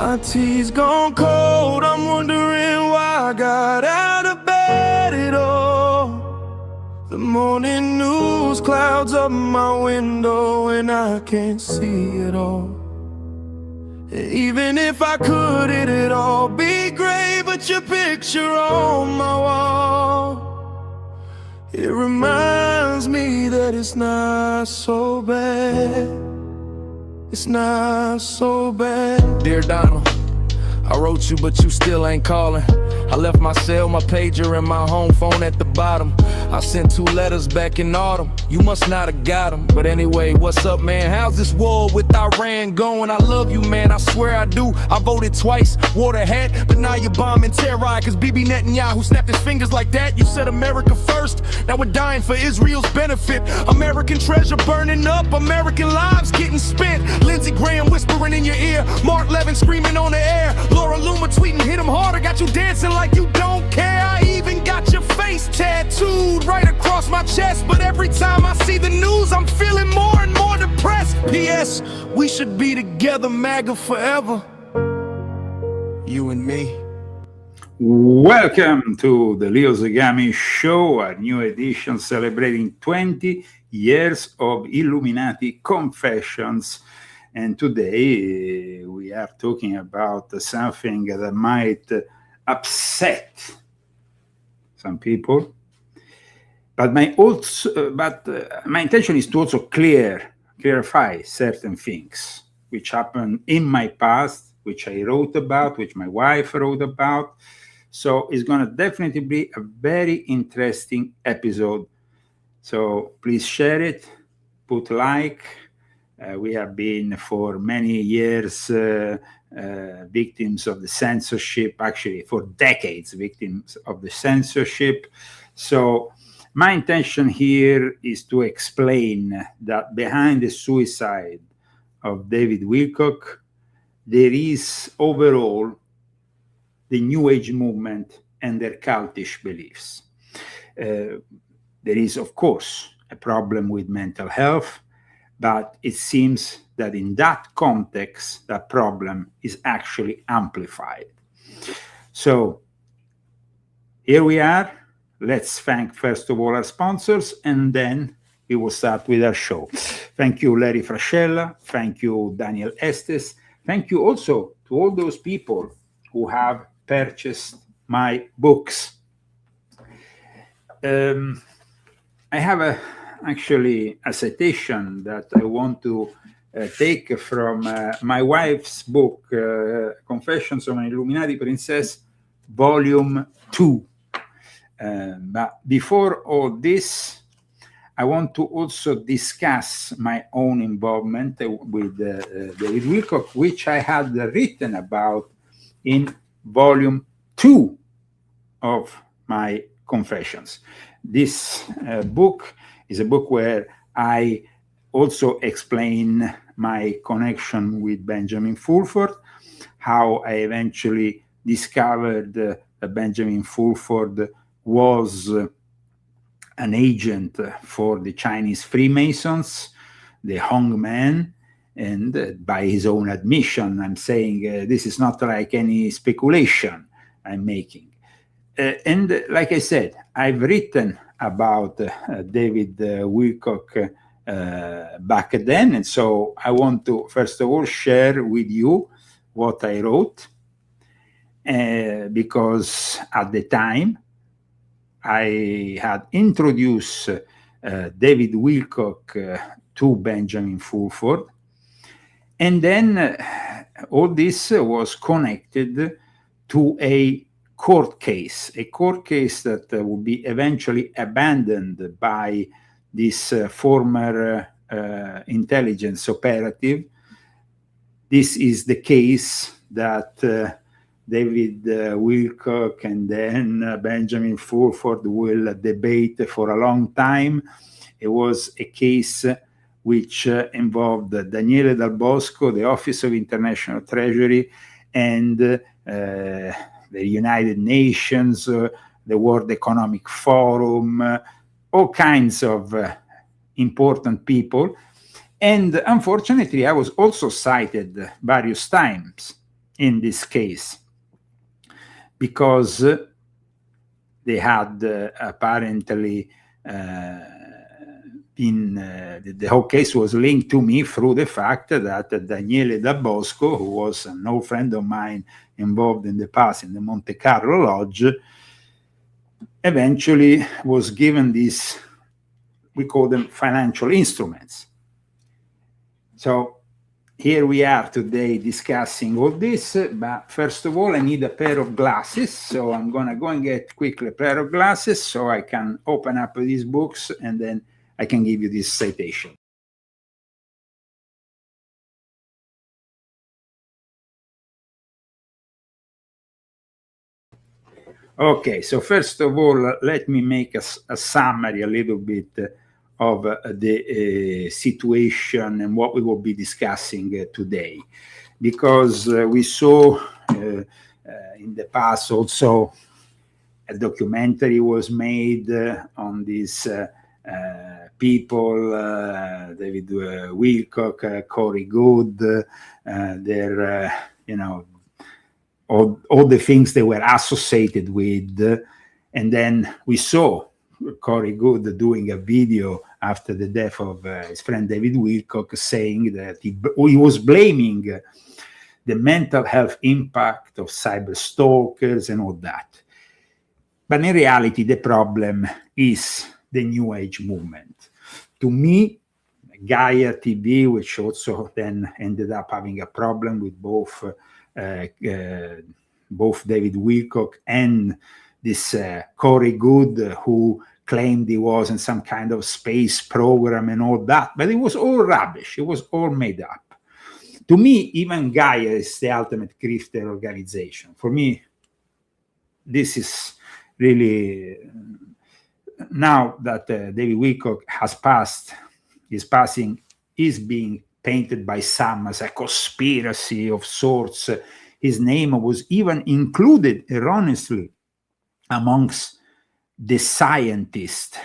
My tea's gone cold, I'm wondering why I got out of bed at all. The morning news clouds up my window and I can't see it all. Even if I could, it'd all be great, but your picture on my wall, it reminds me that it's not so bad. It's not so bad. Dear Donald, I wrote you but you still ain't calling. I left my cell, my pager, and my home phone at the bottom. I sent 2 letters back in autumn. You must not have got them. But anyway, what's up, man? How's this war with Iran going? I love you, man, I swear I do. I voted twice, wore the hat, but now you're bombing Tehran. Cause Bibi Netanyahu snapped his fingers like that. You said America first, now we're dying for Israel's benefit. American treasure burning up, American lives getting spent. Lindsey Graham whispering in your ear, Mark Levin screaming on the air, Laura Loomer tweeting, hit him harder, got you dancing like you don't care. I even got your face tattooed right across my chest, but every time I see the news I'm feeling more and more depressed. P.S. We should be together, MAGA forever, you and me. Welcome to the Leo Zagami Show, a new edition celebrating 20 years of Illuminati Confessions. And today we are talking about something that might upset some people, but my intention is to also clarify certain things which happened in my past, which I wrote about, which my wife wrote about. So it's going to definitely be a very interesting episode. So please share it, put like. We have been for many years victims of the censorship, actually for decades victims of the censorship. So my intention here is to explain that behind the suicide of David Wilcock, there is overall the New Age movement and their cultish beliefs. There is, of course, a problem with mental health, but it seems that in that context, that problem is actually amplified. So here we are. Let's thank, first of all, our sponsors, and then we will start with our show. Thank you, Larry Frascella. Thank you, Daniel Estes. Thank you also to all those people who have purchased my books. I have actually a citation that I want to take from my wife's book, Confessions of an Illuminati Princess, Volume 2. But before all this, I want to also discuss my own involvement with David Wilcock, which I had written about in Volume 2 of my Confessions. This book is a book where I also explain my connection with Benjamin Fulford, how I eventually discovered that Benjamin Fulford was an agent for the Chinese Freemasons, the Hong Man, and by his own admission, I'm saying this is not like any speculation I'm making. And like I said, I've written about David Wilcock back then, and so I want to first of all share with you what I wrote, because at the time I had introduced David Wilcock to Benjamin Fulford. And then all this was connected to a court case that would be eventually abandoned by this former intelligence operative. This is the case that David Wilcock and then Benjamin Fulford will debate for a long time. It was a case which involved Daniele Dal Bosco, the Office of International Treasury, and the United Nations, the World Economic Forum, all kinds of important people. And unfortunately, I was also cited various times in this case because they had apparently the whole case was linked to me through the fact that Daniele Dal Bosco, who was an old friend of mine involved in the past in the Monte Carlo Lodge, eventually was given these, we call them financial instruments. So here we are today discussing all this, but first of all, I need a pair of glasses. So I'm going to go and get quickly a pair of glasses so I can open up these books and then I can give you this citation. Okay, so first of all, let me make a summary a little bit of the situation and what we will be discussing today. Because we saw in the past also a documentary was made on these people, David Wilcock, Corey Good, their, all the things they were associated with. And then we saw Corey Good doing a video after the death of his friend David Wilcock, saying that he was blaming the mental health impact of cyber stalkers and all that. But in reality, the problem is the New Age movement. To me, Gaia TV, which also then ended up having a problem with both David Wilcock and this Corey Good, who claimed he was in some kind of space program and all that, but it was all rubbish. It was all made up. To me, even Gaia is the ultimate grifter organization. For me, this is really, now that David Wilcock has passed, his passing is being painted by some as a conspiracy of sorts. His name was even included erroneously amongst the scientists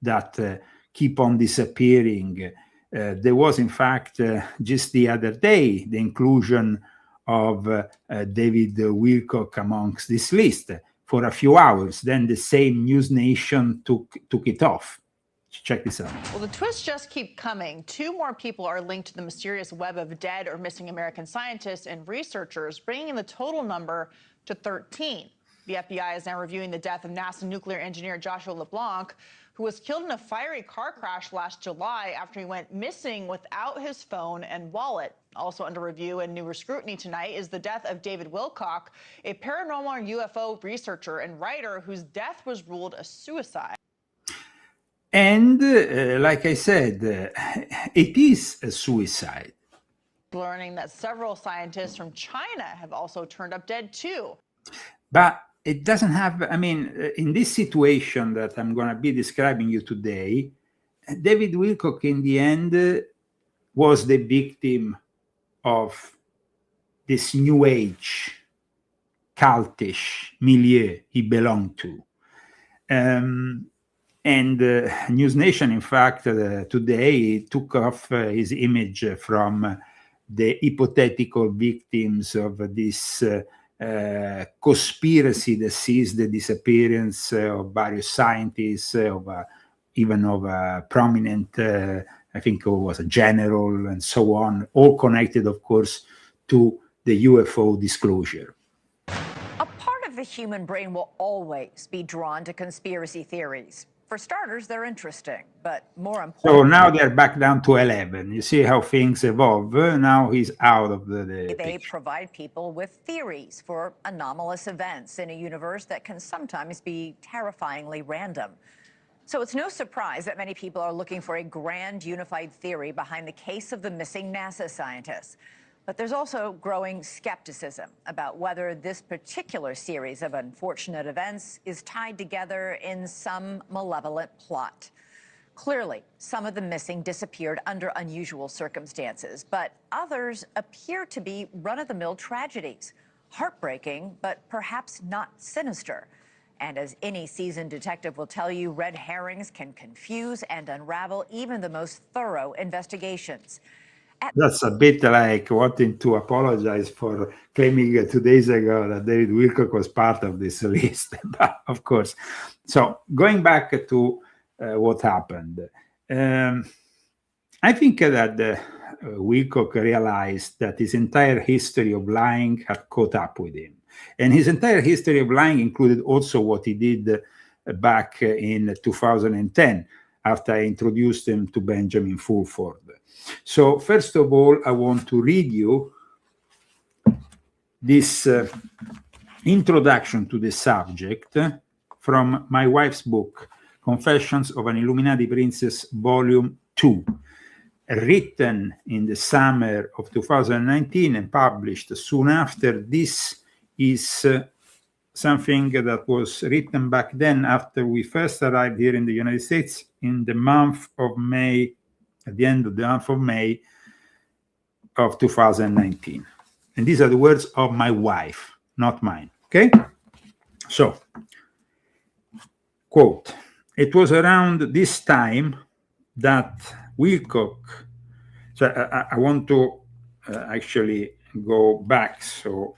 that keep on disappearing. There was, in fact, just the other day, the inclusion of David Wilcock amongst this list for a few hours. Then the same News Nation took it off. Check this out. Well, the twists just keep coming. 2 more people are linked to the mysterious web of dead or missing American scientists and researchers, bringing the total number to 13. The FBI is now reviewing the death of NASA nuclear engineer Joshua LeBlanc, who was killed in a fiery car crash last July after he went missing without his phone and wallet. Also under review and new scrutiny tonight is the death of David Wilcock, a paranormal UFO researcher and writer whose death was ruled a suicide. And like I said, it is a suicide. Learning that several scientists from China have also turned up dead too. But it doesn't have, I mean, in this situation that I'm going to be describing you today, David Wilcock in the end was the victim of this New Age cultish milieu he belonged to. And News Nation, in fact, today took off his image from the hypothetical victims of this conspiracy that sees the disappearance of various scientists, even of a prominent, I think it was a general and so on, all connected, of course, to the UFO disclosure. the human brain will always be drawn to conspiracy theories. For starters, they're interesting, but more important... So now they're back down to 11. You see how things evolve. Now he's out of the They picture. provide people with theories for anomalous events in a universe that can sometimes be terrifyingly random. So it's no surprise that many people are looking for a grand unified theory behind the case of the missing NASA scientists. But there's also growing skepticism about whether this particular series of unfortunate events is tied together in some malevolent plot. Clearly, some of the missing disappeared under unusual circumstances, but others appear to be run-of-the-mill tragedies. Heartbreaking, but perhaps not sinister. And as any seasoned detective will tell you, red herrings can confuse and unravel even the most thorough investigations. That's a bit like wanting to apologize for claiming 2 days ago that David Wilcock was part of this list, but of course. So going back to what happened, I think that Wilcock realized that his entire history of lying had caught up with him. And his entire history of lying included also what he did back in 2010, after I introduced him to Benjamin Fulford. So first of all, I want to read you this introduction to the subject from my wife's book, Confessions of an Illuminati Princess, Volume 2, written in the summer of 2019 and published soon after. This is something that was written back then after we first arrived here in the United States in the month of May, at the end of the month of May of 2019. And these are the words of my wife, not mine, okay? So, quote, "It was around this time that Wilcock," so I want to actually go back, so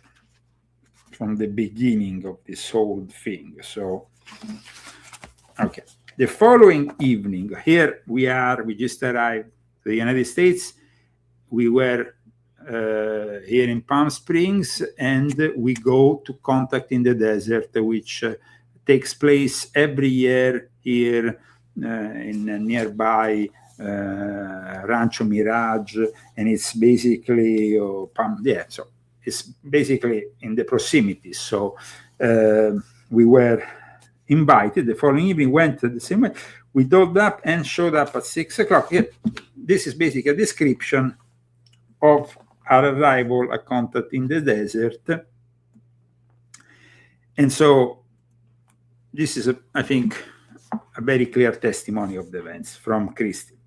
from the beginning of this whole thing. So, okay. The following evening, here we are, we just arrived to the United States. We were here in Palm Springs, and we go to Contact in the Desert, which takes place every year here in nearby Rancho Mirage, and it's basically, so it's basically in the proximity. So we were invited. The following evening, went the same way. We dolled up and showed up at 6 o'clock. Yeah, this is basically a description of our arrival at Contact in the Desert. And so this is, I think, a very clear testimony of the events from Christie.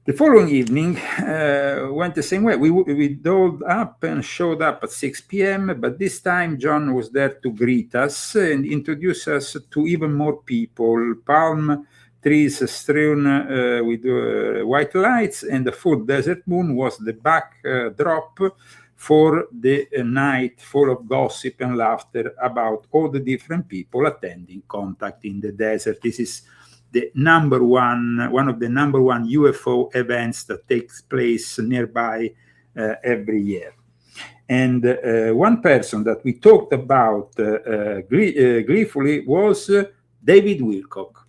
The following evening went the same way. We dolled up and showed up at 6 p.m., but this time John was there to greet us and introduce us to even more people. Palm trees strewn with white lights, and the full desert moon was the backdrop for the night full of gossip and laughter about all the different people attending Contact in the Desert. This is the one of the number one UFO events that takes place nearby every year. And one person that we talked about gleefully was David Wilcock,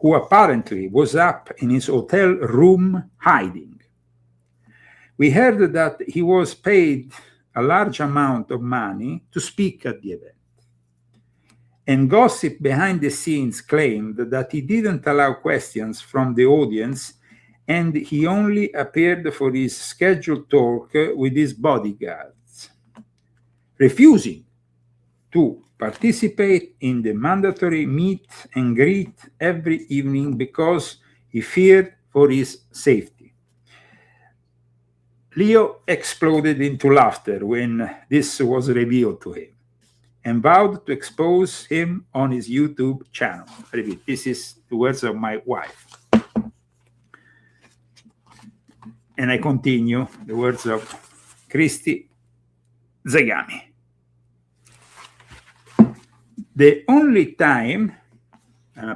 who apparently was up in his hotel room hiding. We heard that he was paid a large amount of money to speak at the event. And gossip behind the scenes claimed that he didn't allow questions from the audience, and he only appeared for his scheduled talk with his bodyguards, refusing to participate in the mandatory meet and greet every evening because he feared for his safety. Leo exploded into laughter when this was revealed to him, and vowed to expose him on his YouTube channel. I repeat, this is the words of my wife. And I continue the words of Christie Zagami. The only time,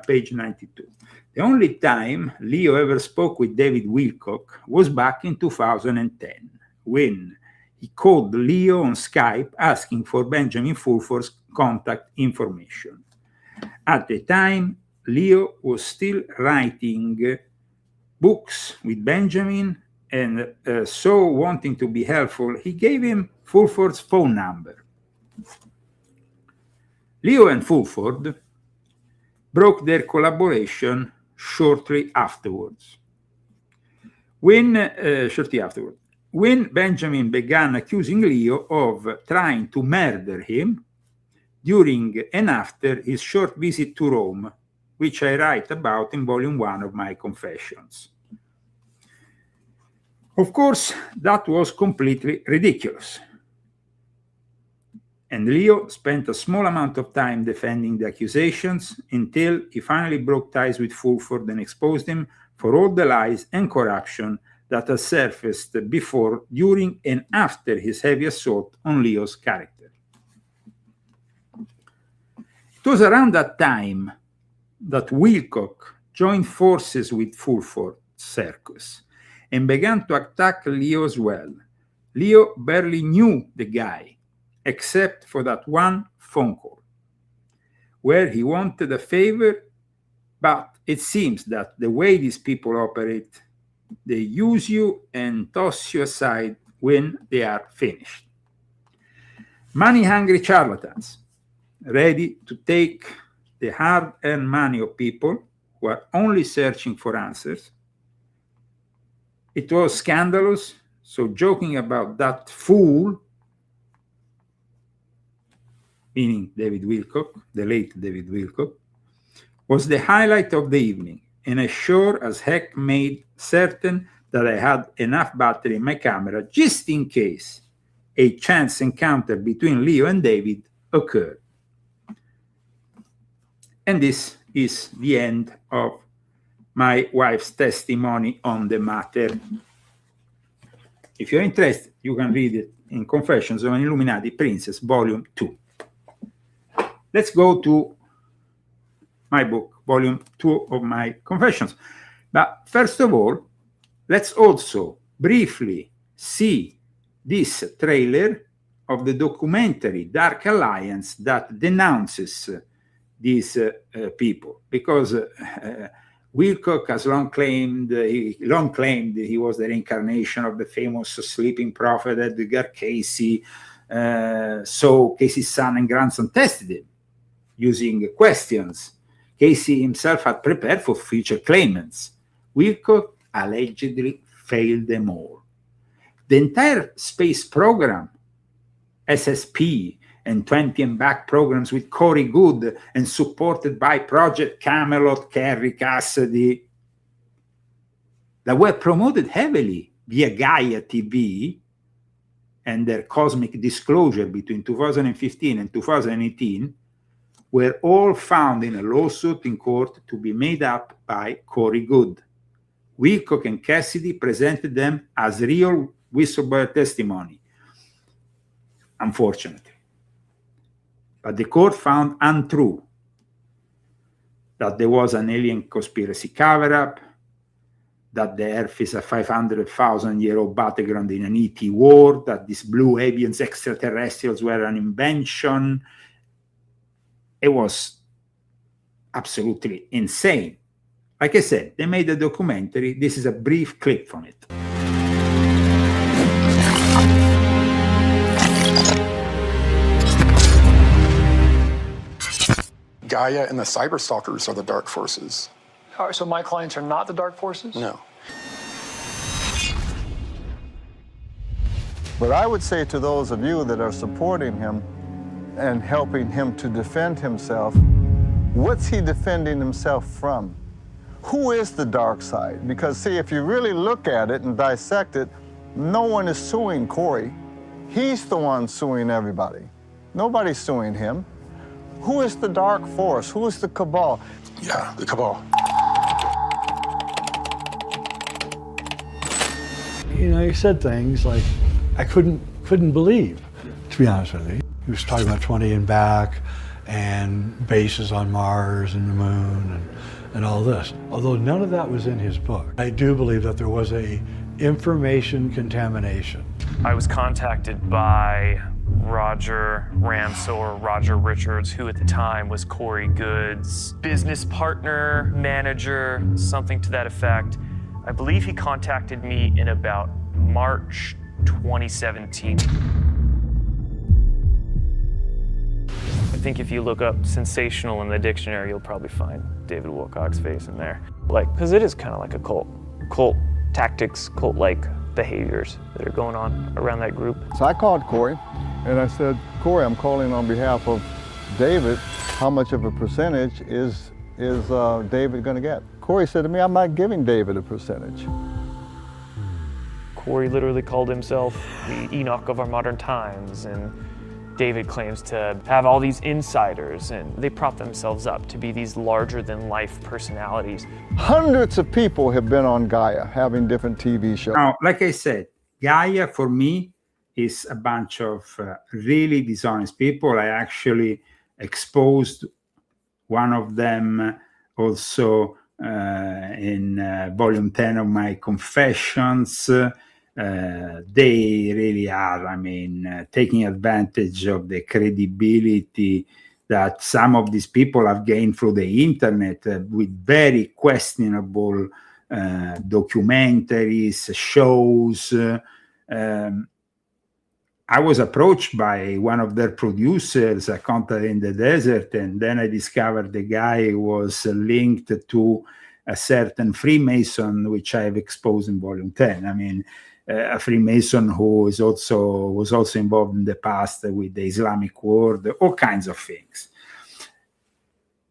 page 92, the only time Leo ever spoke with David Wilcock was back in 2010, when he called Leo on Skype asking for Benjamin Fulford's contact information. At the time, Leo was still writing books with Benjamin, and so wanting to be helpful, he gave him Fulford's phone number. Leo and Fulford broke their collaboration shortly afterwards. When Benjamin began accusing Leo of trying to murder him during and after his short visit to Rome, which I write about in Volume 1 of my Confessions. Of course, that was completely ridiculous. And Leo spent a small amount of time defending the accusations until he finally broke ties with Fulford and exposed him for all the lies and corruption that had surfaced before, during, and after his heavy assault on Leo's character. It was around that time that Wilcock joined forces with Fulford's circus and began to attack Leo as well. Leo barely knew the guy, except for that one phone call, where he wanted a favor, but it seems that the way these people operate, they use you and toss you aside when they are finished. Money-hungry charlatans, ready to take the hard-earned money of people who are only searching for answers. It was scandalous, so joking about that fool, meaning David Wilcock, the late David Wilcock, was the highlight of the evening, and I sure as heck made certain that I had enough battery in my camera just in case a chance encounter between Leo and David occurred. And this is the end of my wife's testimony on the matter. If you're interested, you can read it in Confessions of an Illuminati Princess, Volume 2. Let's go to my book, Volume 2 of my Confessions. But first of all, let's also briefly see this trailer of the documentary Dark Alliance that denounces these people, because Wilcock has long claimed he was the reincarnation of the famous sleeping prophet Edgar Casey. So Casey's son and grandson tested him using questions Casey himself had prepared for future claimants. Wilcock allegedly failed them all. The entire space program, SSP, and 20 and back programs with Corey Goode and supported by Project Camelot, Kerry Cassidy, that were promoted heavily via Gaia TV and their cosmic disclosure between 2015 and 2018, were all found in a lawsuit in court to be made up by Corey Goode. Wilcock and Cassidy presented them as real whistleblower testimony, unfortunately. But the court found untrue that there was an alien conspiracy cover-up, that the Earth is a 500,000-year-old battleground in an ET war, that these blue avians extraterrestrials were an invention. It was absolutely insane. Like I said, they made a documentary. This is a brief clip from it. Gaia and the cyberstalkers are the dark forces. All right, so my clients are not the dark forces? No. But I would say to those of you that are supporting him and helping him to defend himself, what's he defending himself from? Who is the dark side? Because see, if you really look at it and dissect it, no one is suing Corey. He's the one suing everybody. Nobody's suing him. Who is the dark force? Who is the cabal? Yeah, the cabal. You know, he said things like, I couldn't believe, to be honest with you. He was talking about 20 and back and bases on Mars and the moon and all this. Although none of that was in his book. I do believe that there was a information contamination. I was contacted by Roger Ramsell or Roger Richards, who at the time was Corey Good's business partner, manager, something to that effect. I believe he contacted me in about March 2017. I think if you look up sensational in the dictionary, you'll probably find David Wilcock's face in there. Because it is kind of like a cult tactics, cult-like behaviors that are going on around that group. So I called Corey and I said, Corey, I'm calling on behalf of David. How much of a percentage is David going to get? Corey said to me, I'm not giving David a percentage. Corey literally called himself the Enoch of our modern times, and David claims to have all these insiders, and they prop themselves up to be these larger-than-life personalities. Hundreds of people have been on Gaia having different TV shows. Now, like I said, Gaia for me is a bunch of really dishonest people. I actually exposed one of them also in volume 10 of my Confessions. They really are, I mean, taking advantage of the credibility that some of these people have gained through the internet with very questionable documentaries, shows. I was approached by one of their producers, a contact in the desert, and then I discovered the guy was linked to a certain Freemason, which I've exposed in volume 10. I mean, a Freemason who was also involved in the past with the Islamic world, all kinds of things.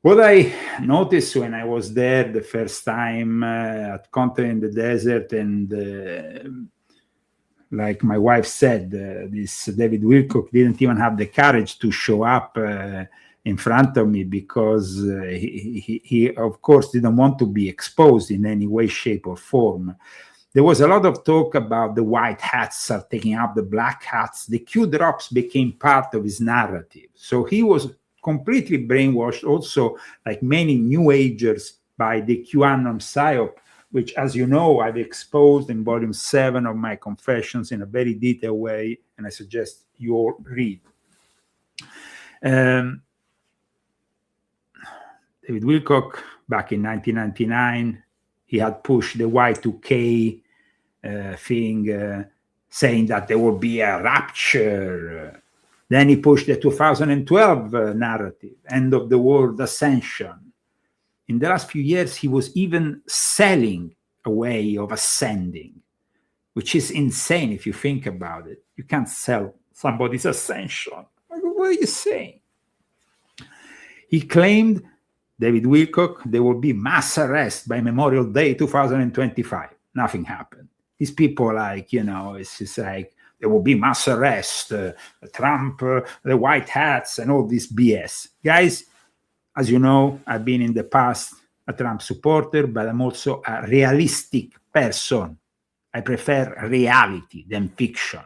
What I noticed when I was there the first time at Contact in the Desert, and like my wife said, this David Wilcock didn't even have the courage to show up in front of me because he of course didn't want to be exposed in any way, shape, or form. There was a lot of talk about the white hats are taking up the black hats. The Q drops became part of his narrative. So he was completely brainwashed, also like many New Agers, by the QAnon psyop, which, as you know, I've exposed in volume 7 of my Confessions in a very detailed way, and I suggest you all read. David Wilcock, back in 1999, he had pushed the Y2K thing, saying that there will be a rapture. Then he pushed the 2012 narrative, end of the world ascension. In the last few years, he was even selling a way of ascending, which is insane if you think about it. You can't sell somebody's ascension. What are you saying? He claimed, David Wilcock, there will be mass arrest by Memorial Day 2025. Nothing happened. These people, like, you know, it's just like, there will be mass arrest, Trump, the white hats, and all this BS. Guys, as you know, I've been in the past a Trump supporter, but I'm also a realistic person. I prefer reality than fiction.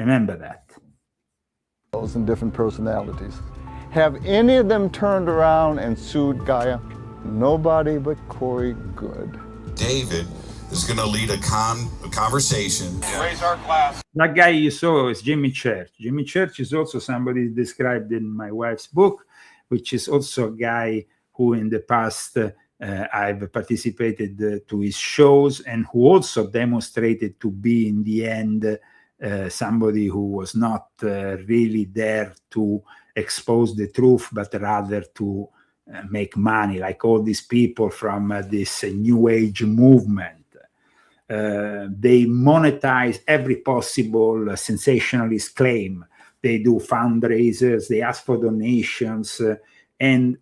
Remember that. And different personalities. Have any of them turned around and sued Gaia? Nobody but Corey Good. David is going to lead a conversation. Raise our class. That guy you saw is Jimmy Church. Jimmy Church is also somebody described in my wife's book, which is also a guy who in the past I've participated to his shows, and who also demonstrated to be in the end somebody who was not really there to expose the truth, but rather to make money, like all these people from this New Age movement. They monetize every possible sensationalist claim. They do fundraisers, they ask for donations, and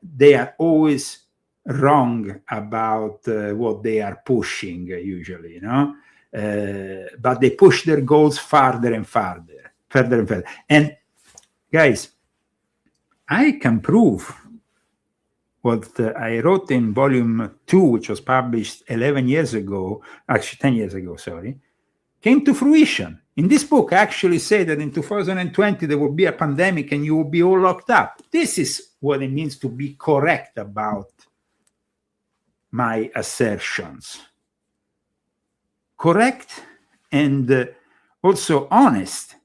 they are always wrong about what they are pushing, usually, you know? But they push their goals farther and farther. And guys, I can prove what I wrote in volume 2, which was published 11 years ago, actually 10 years ago, sorry, came to fruition. In this book, I actually say that in 2020, there will be a pandemic and you will be all locked up. This is what it means to be correct about my assertions. Correct and also honest.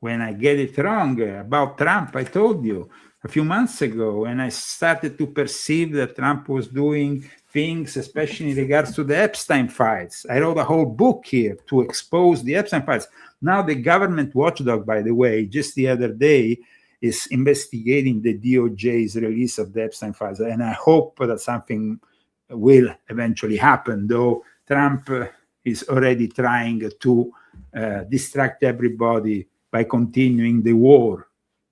When I get it wrong about Trump, I told you a few months ago, when I started to perceive that Trump was doing things, especially in regards to the Epstein files. I wrote a whole book here to expose the Epstein files. Now the government watchdog, by the way, just the other day, is investigating the DOJ's release of the Epstein files. And I hope that something will eventually happen, though Trump is already trying to distract everybody by continuing the war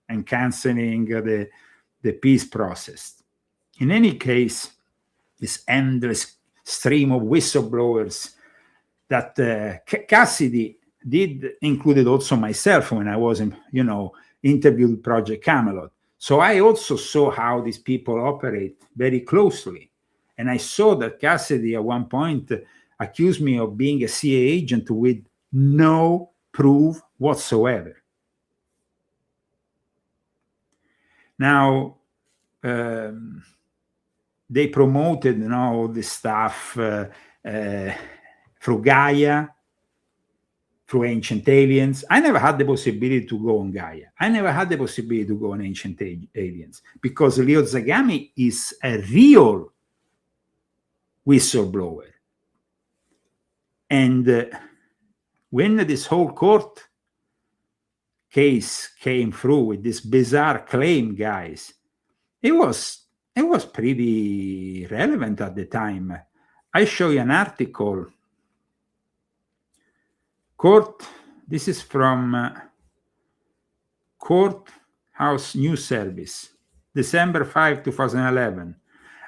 and canceling the peace process. In any case, this endless stream of whistleblowers that Cassidy did included also myself when I was, interviewed Project Camelot. So I also saw how these people operate very closely. And I saw that Cassidy at one point accused me of being a CIA agent with no proof whatsoever. Now, they promoted all this stuff through Gaia, through Ancient Aliens. I never had the possibility to go on Gaia. I never had the possibility to go on Ancient Aliens because Leo Zagami is a real whistleblower. And when this whole court case came through with this bizarre claim, guys, it was pretty relevant at the time. I show you an article. This is from Courthouse News Service, December 5, 2011.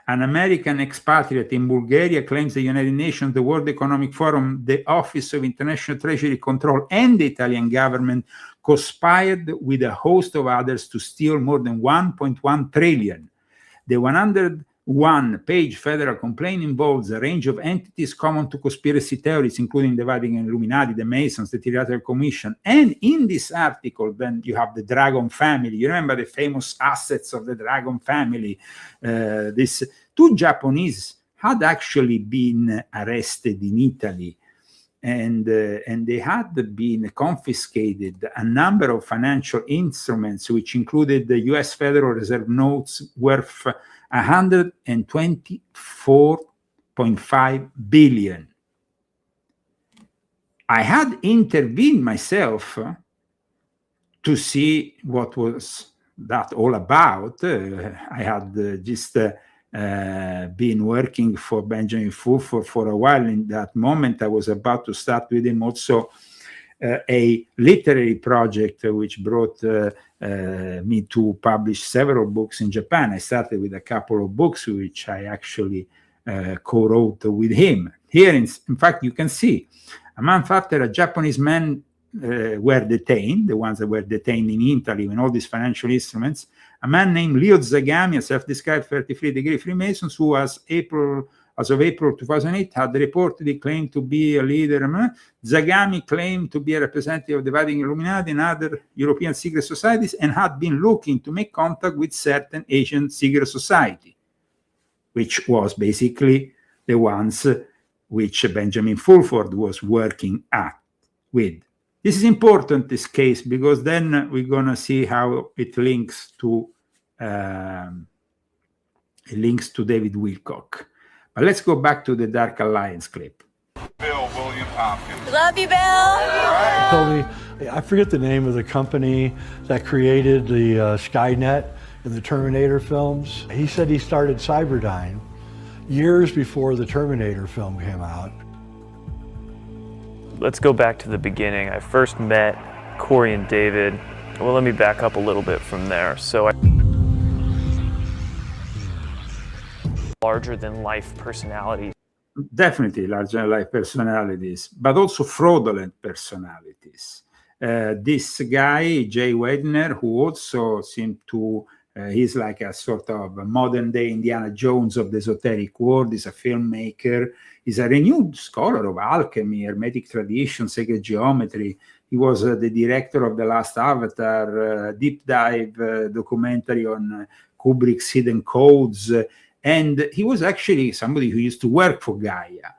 An American expatriate in Bulgaria claims the United Nations, the World Economic Forum, the Office of International Treasury Control, and the Italian government conspired with a host of others to steal more than 1.1 trillion. The 101-page federal complaint involves a range of entities common to conspiracy theories, including the Vatican, Illuminati, the Masons, the Theatrical Commission. And in this article, then you have the Dragon family. You remember the famous assets of the Dragon family. These two Japanese had actually been arrested in Italy, and they had been confiscated a number of financial instruments, which included the U.S. Federal Reserve notes worth $124.5 billion. I had intervened myself to see what was that all about. I had just been working for Benjamin Fulford for a while. In that moment, I was about to start with him also a literary project which brought me to publish several books in Japan. I started with a couple of books which I actually co-wrote with him. Here, in fact, you can see a month after a Japanese man were detained, the ones that were detained in Italy with all these financial instruments, a man named Leo Zagami, a self-described 33-degree Freemason, who as of April 2008 had reportedly claimed to be a leader. Zagami claimed to be a representative of the Vatican, Illuminati, and other European secret societies, and had been looking to make contact with certain Asian secret society, which was basically the ones which Benjamin Fulford was working with. This is important, this case, because then we're going to see how it links to David Wilcock. But let's go back to the Dark Alliance clip. Bill William Hopkins. Love you, Bill. Told me, I forget the name of the company that created the Skynet in the Terminator films. He said he started Cyberdyne years before the Terminator film came out. Let's go back to the beginning. I first met Corey and David. Well, let me back up a little bit from there. So larger-than-life personalities. Definitely larger-than-life personalities, but also fraudulent personalities. This guy, Jay Weidner, who also seemed to, he's like a sort of modern-day Indiana Jones of the esoteric world. He's a filmmaker. He's a renewed scholar of alchemy, Hermetic tradition, sacred geometry. He was the director of The Last Avatar, deep dive documentary on Kubrick's Hidden Codes. And he was actually somebody who used to work for Gaia.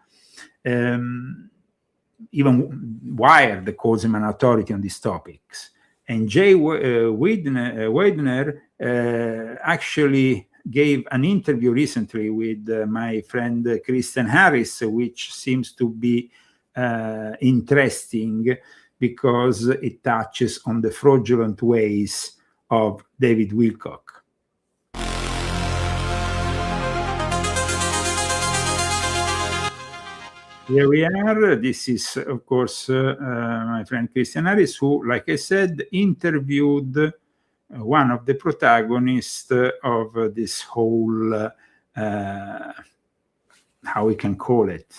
even Wired calls him an authority on these topics. And Jay Weidner actually gave an interview recently with my friend Christian Harris, which seems to be interesting because it touches on the fraudulent ways of David Wilcock. Here we are. This is, of course, my friend Christian Harris, who, like I said, interviewed one of the protagonists of this whole, how we can call it.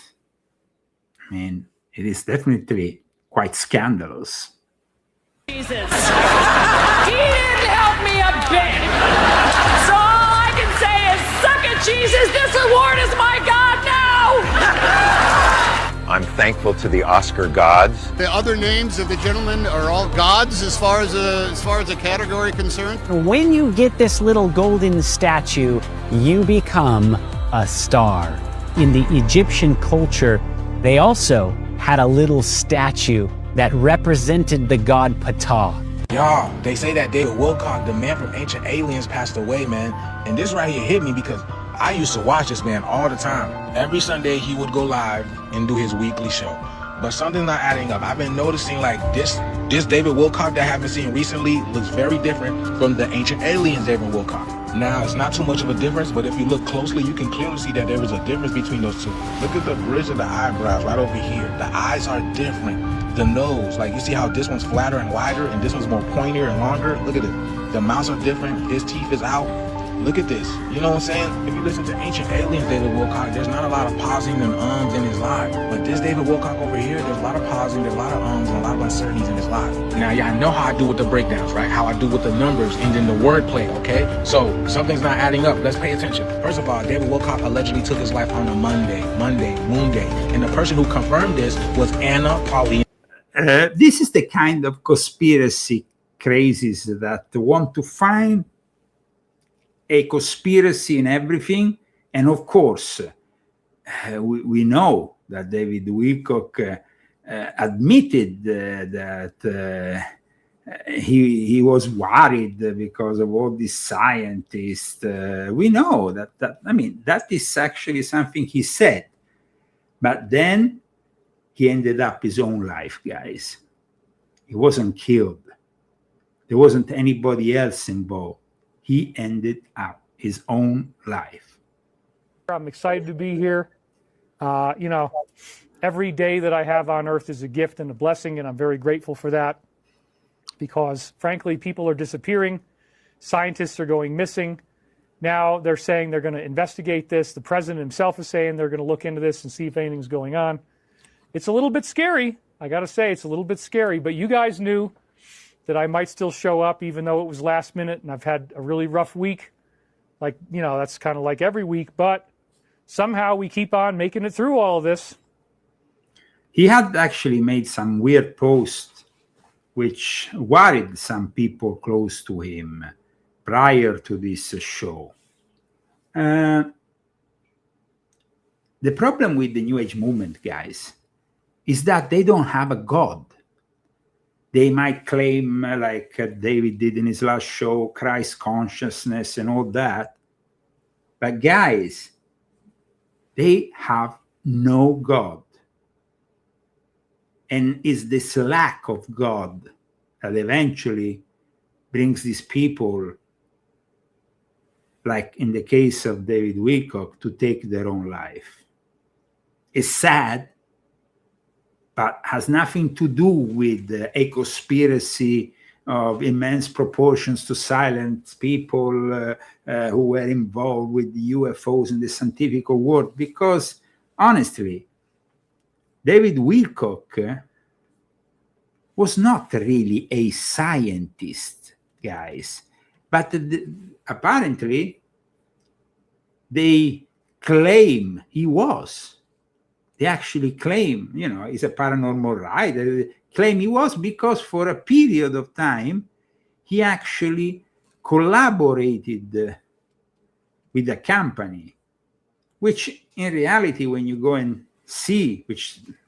I mean, it is definitely quite scandalous. Jesus. He didn't help me a bit. So all I can say is, suck it, Jesus. This award is my God now. I'm thankful to the Oscar gods. The other names of the gentlemen are all gods as far as a category concerned. When you get this little golden statue, you become a star. In the Egyptian culture, they also had a little statue that represented the god Ptah. Y'all, they say that David Wilcock, the man from Ancient Aliens, passed away, man. And this right here hit me because I used to watch this man all the time. Every Sunday he would go live and do his weekly show. But something's not adding up. I've been noticing like this David Wilcock that I haven't seen recently looks very different from the Ancient Aliens David Wilcock. Now, it's not too much of a difference, but if you look closely, you can clearly see that there is a difference between those two. Look at the bridge of the eyebrows right over here. The eyes are different. The nose, like you see how this one's flatter and wider and this one's more pointier and longer? Look at it. The mouths are different. His teeth is out. Look at this. You know what I'm saying? If you listen to Ancient Aliens David Wilcock, there's not a lot of pausing and ums in his life. But this David Wilcock over here, there's a lot of pausing, there's a lot of ums, and a lot of uncertainties in his life. Now, y'all know how I do with the breakdowns, right? How I do with the numbers and then the wordplay, okay? So, something's not adding up. Let's pay attention. First of all, David Wilcock allegedly took his life on a Monday, Moon Day. And the person who confirmed this was Anna Pauline. This is the kind of conspiracy crazies that want to find a conspiracy in everything. And of course, we know that David Wilcock admitted that he was worried because of all these scientists. We know that is actually something he said. But then he ended up his own life, guys. He wasn't killed. There wasn't anybody else involved. He ended up his own life. I'm excited to be here. Every day that I have on earth is a gift and a blessing, and I'm very grateful for that because, frankly, people are disappearing. Scientists are going missing. Now they're saying they're going to investigate this. The president himself is saying they're going to look into this and see if anything's going on. It's a little bit scary. I got to say, it's a little bit scary, but you guys knew that I might still show up even though it was last minute and I've had a really rough week. That's kind of like every week, but somehow we keep on making it through all of this. He had actually made some weird posts which worried some people close to him prior to this show. The problem with the New Age movement, guys, is that they don't have a God. They might claim, like David did in his last show, Christ consciousness and all that. But guys, they have no God. And it's this lack of God that eventually brings these people, like in the case of David Wilcock, to take their own life. It's sad, but has nothing to do with a conspiracy of immense proportions to silence people who were involved with UFOs in the scientific world. Because, honestly, David Wilcock was not really a scientist, guys. But apparently, they claim he was. They actually claim, he's a paranormal writer, claim he was because for a period of time, he actually collaborated with a company, which in reality, when you go and see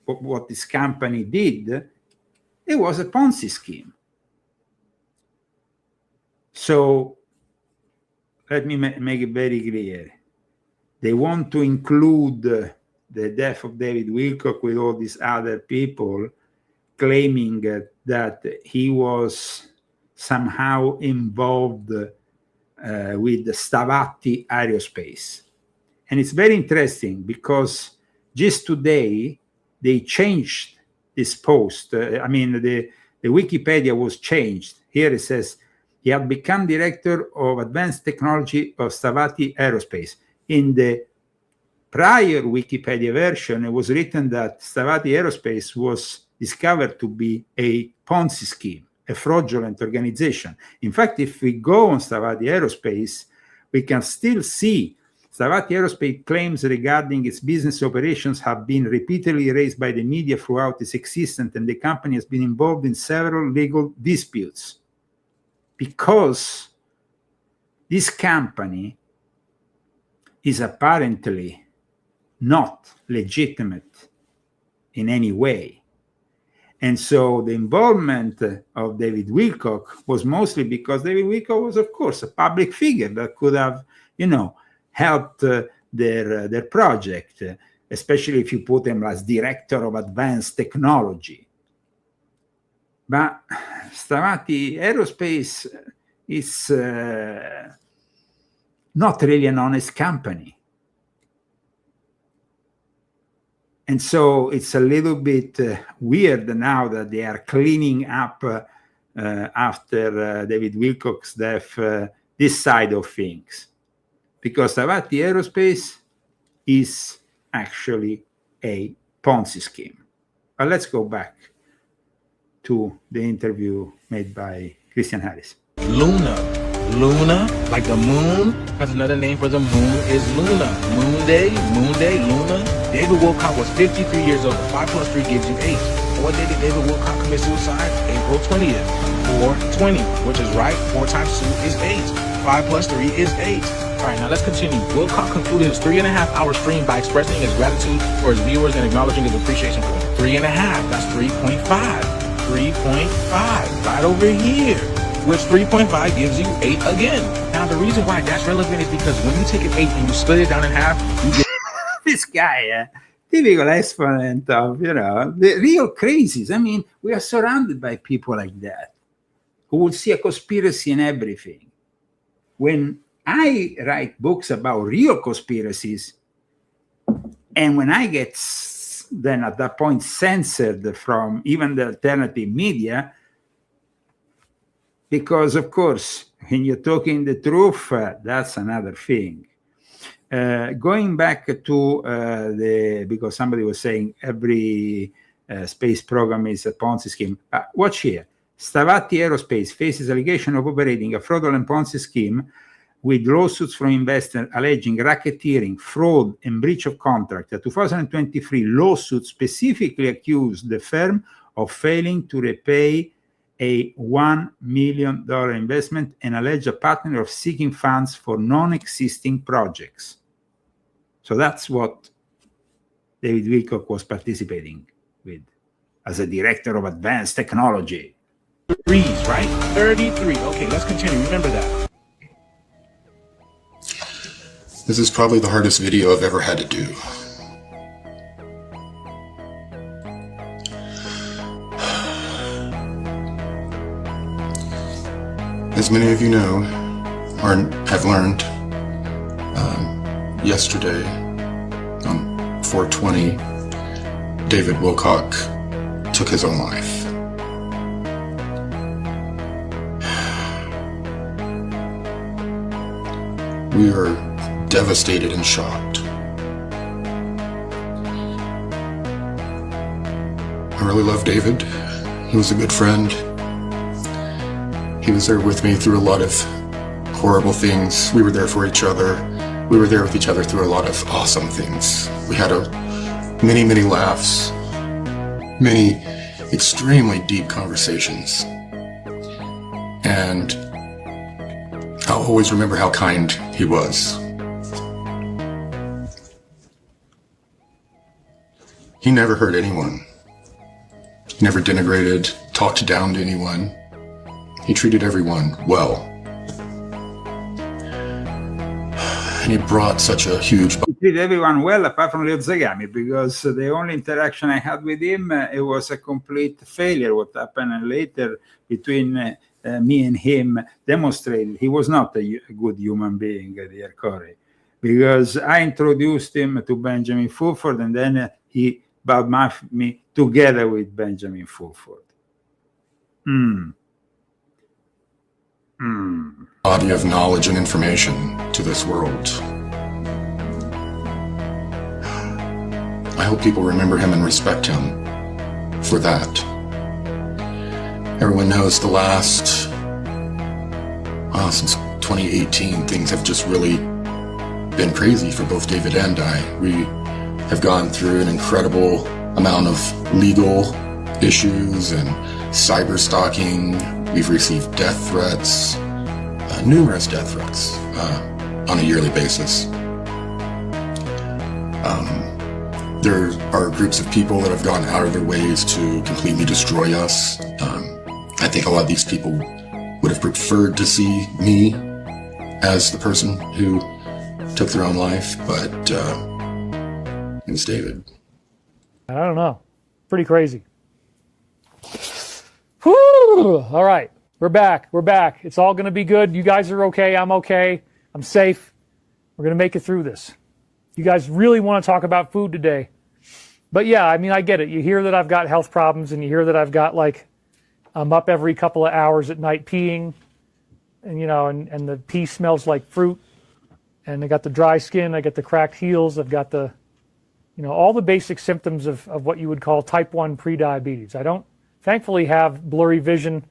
what this company did, it was a Ponzi scheme. So let me make it very clear. They want to include the death of David Wilcock with all these other people claiming that he was somehow involved with the Stavati Aerospace. And it's very interesting because just today they changed this post. The Wikipedia was changed. Here it says, he had become director of advanced technology of Stavati Aerospace. In the prior Wikipedia version, it was written that Stavati Aerospace was discovered to be a Ponzi scheme, a fraudulent organization. In fact, if we go on Stavati Aerospace, we can still see Stavati Aerospace claims regarding its business operations have been repeatedly raised by the media throughout its existence, and the company has been involved in several legal disputes. Because this company is apparently not legitimate in any way. And so the involvement of David Wilcock was mostly because David Wilcock was, of course, a public figure that could have, helped their project, especially if you put him as director of advanced technology. But Stavati Aerospace is not really an honest company. And so it's a little bit weird now that they are cleaning up after David Wilcock's death, this side of things. Because Stavati Aerospace is actually a Ponzi scheme. But let's go back to the interview made by Christian Harris. Luna, like the moon. That's another name for the moon is Luna. Moon day, Luna. David Wilcock was 53 years old. 5 plus 3 gives you 8. What day did David Wilcock commit suicide? April 20th. 420, which is right. 4 times 2 is 8. 5 plus 3 is 8. All right, now let's continue. Wilcock concluded his 3.5-hour stream by expressing his gratitude for his viewers and acknowledging his appreciation for them. 3.5, that's 3.5. 3.5 right over here, which 3.5 gives you 8 again. Now the reason why that's relevant is because when you take an 8 and you split it down in half, you get this guy, typical exponent of the real crazies. I mean, we are surrounded by people like that who will see a conspiracy in everything. When I write books about real conspiracies, and when I get then at that point censored from even the alternative media, because of course when you're talking the truth, that's another thing. Going back to because somebody was saying every space program is a Ponzi scheme. Watch here. Stavati Aerospace faces allegation of operating a fraudulent Ponzi scheme with lawsuits from investors alleging racketeering, fraud, and breach of contract. A 2023 lawsuit specifically accused the firm of failing to repay a $1 million investment and alleged a partner of seeking funds for non-existing projects. So that's what David Wilcock was participating with as a director of advanced technology. Threes, right? 33. Okay, let's continue. Remember that. This is probably the hardest video I've ever had to do. As many of you know, or have learned, yesterday on 4/20, David Wilcock took his own life. We are devastated and shocked. I really love David. He was a good friend. He was there with me through a lot of horrible things. We were there for each other. We were there with each other through a lot of awesome things. We had many, many laughs, many extremely deep conversations. And I'll always remember how kind he was. He never hurt anyone. He never denigrated, talked down to anyone. He treated everyone well. And he brought such a huge... He treated everyone well apart from Leo Zagami, because the only interaction I had with him, it was a complete failure. What happened later between me and him demonstrated he was not a good human being, dear Corey, because I introduced him to Benjamin Fulford, and then he badmouthed me together with Benjamin Fulford. Body of knowledge and information to this world. I hope people remember him and respect him for that. Everyone knows the last, since 2018, things have just really been crazy for both David and I. We have gone through an incredible amount of legal issues and cyber stalking. We've received death threats, numerous death threats on a yearly basis. There are groups of people that have gone out of their ways to completely destroy us. I think a lot of these people would have preferred to see me as the person who took their own life, but it was David. I don't know. Pretty crazy. Whew! All right. We're back. We're back. It's all going to be good. You guys are okay. I'm okay. I'm safe. We're going to make it through this. You guys really want to talk about food today. But yeah, I mean, I get it. You hear that I've got health problems, and you hear that I've got, like, I'm up every couple of hours at night peeing, and, you know, and the pee smells like fruit, and I got the dry skin, I got the cracked heels, I've got the, you know, all the basic symptoms of what you would call type 1 prediabetes. I don't, thankfully, have blurry vision.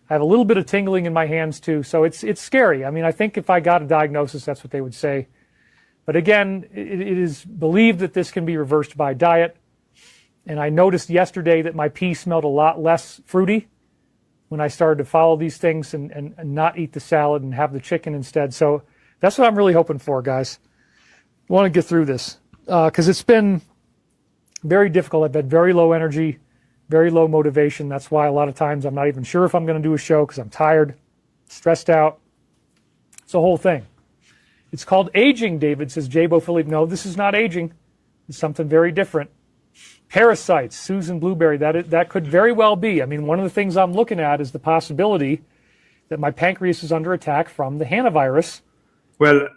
I have a little bit of tingling in my hands, too, so it's scary. I mean, I think if I got a diagnosis, that's what they would say. But again, it is believed that this can be reversed by diet. And I noticed yesterday that my pee smelled a lot less fruity when I started to follow these things and not eat the salad and have the chicken instead. So that's what I'm really hoping for, guys. I want to get through this because it's been very difficult. I've had very low energy, very low motivation. That's why a lot of times I'm not even sure if I'm going to do a show because I'm tired, stressed out. It's a whole thing. It's called aging, David, says Jabo Philippe. No, this is not aging. It's something very different. Parasites, Susan Blueberry, that could very well be. I mean, one of the things I'm looking at is the possibility that my pancreas is under attack from the hantavirus. Well,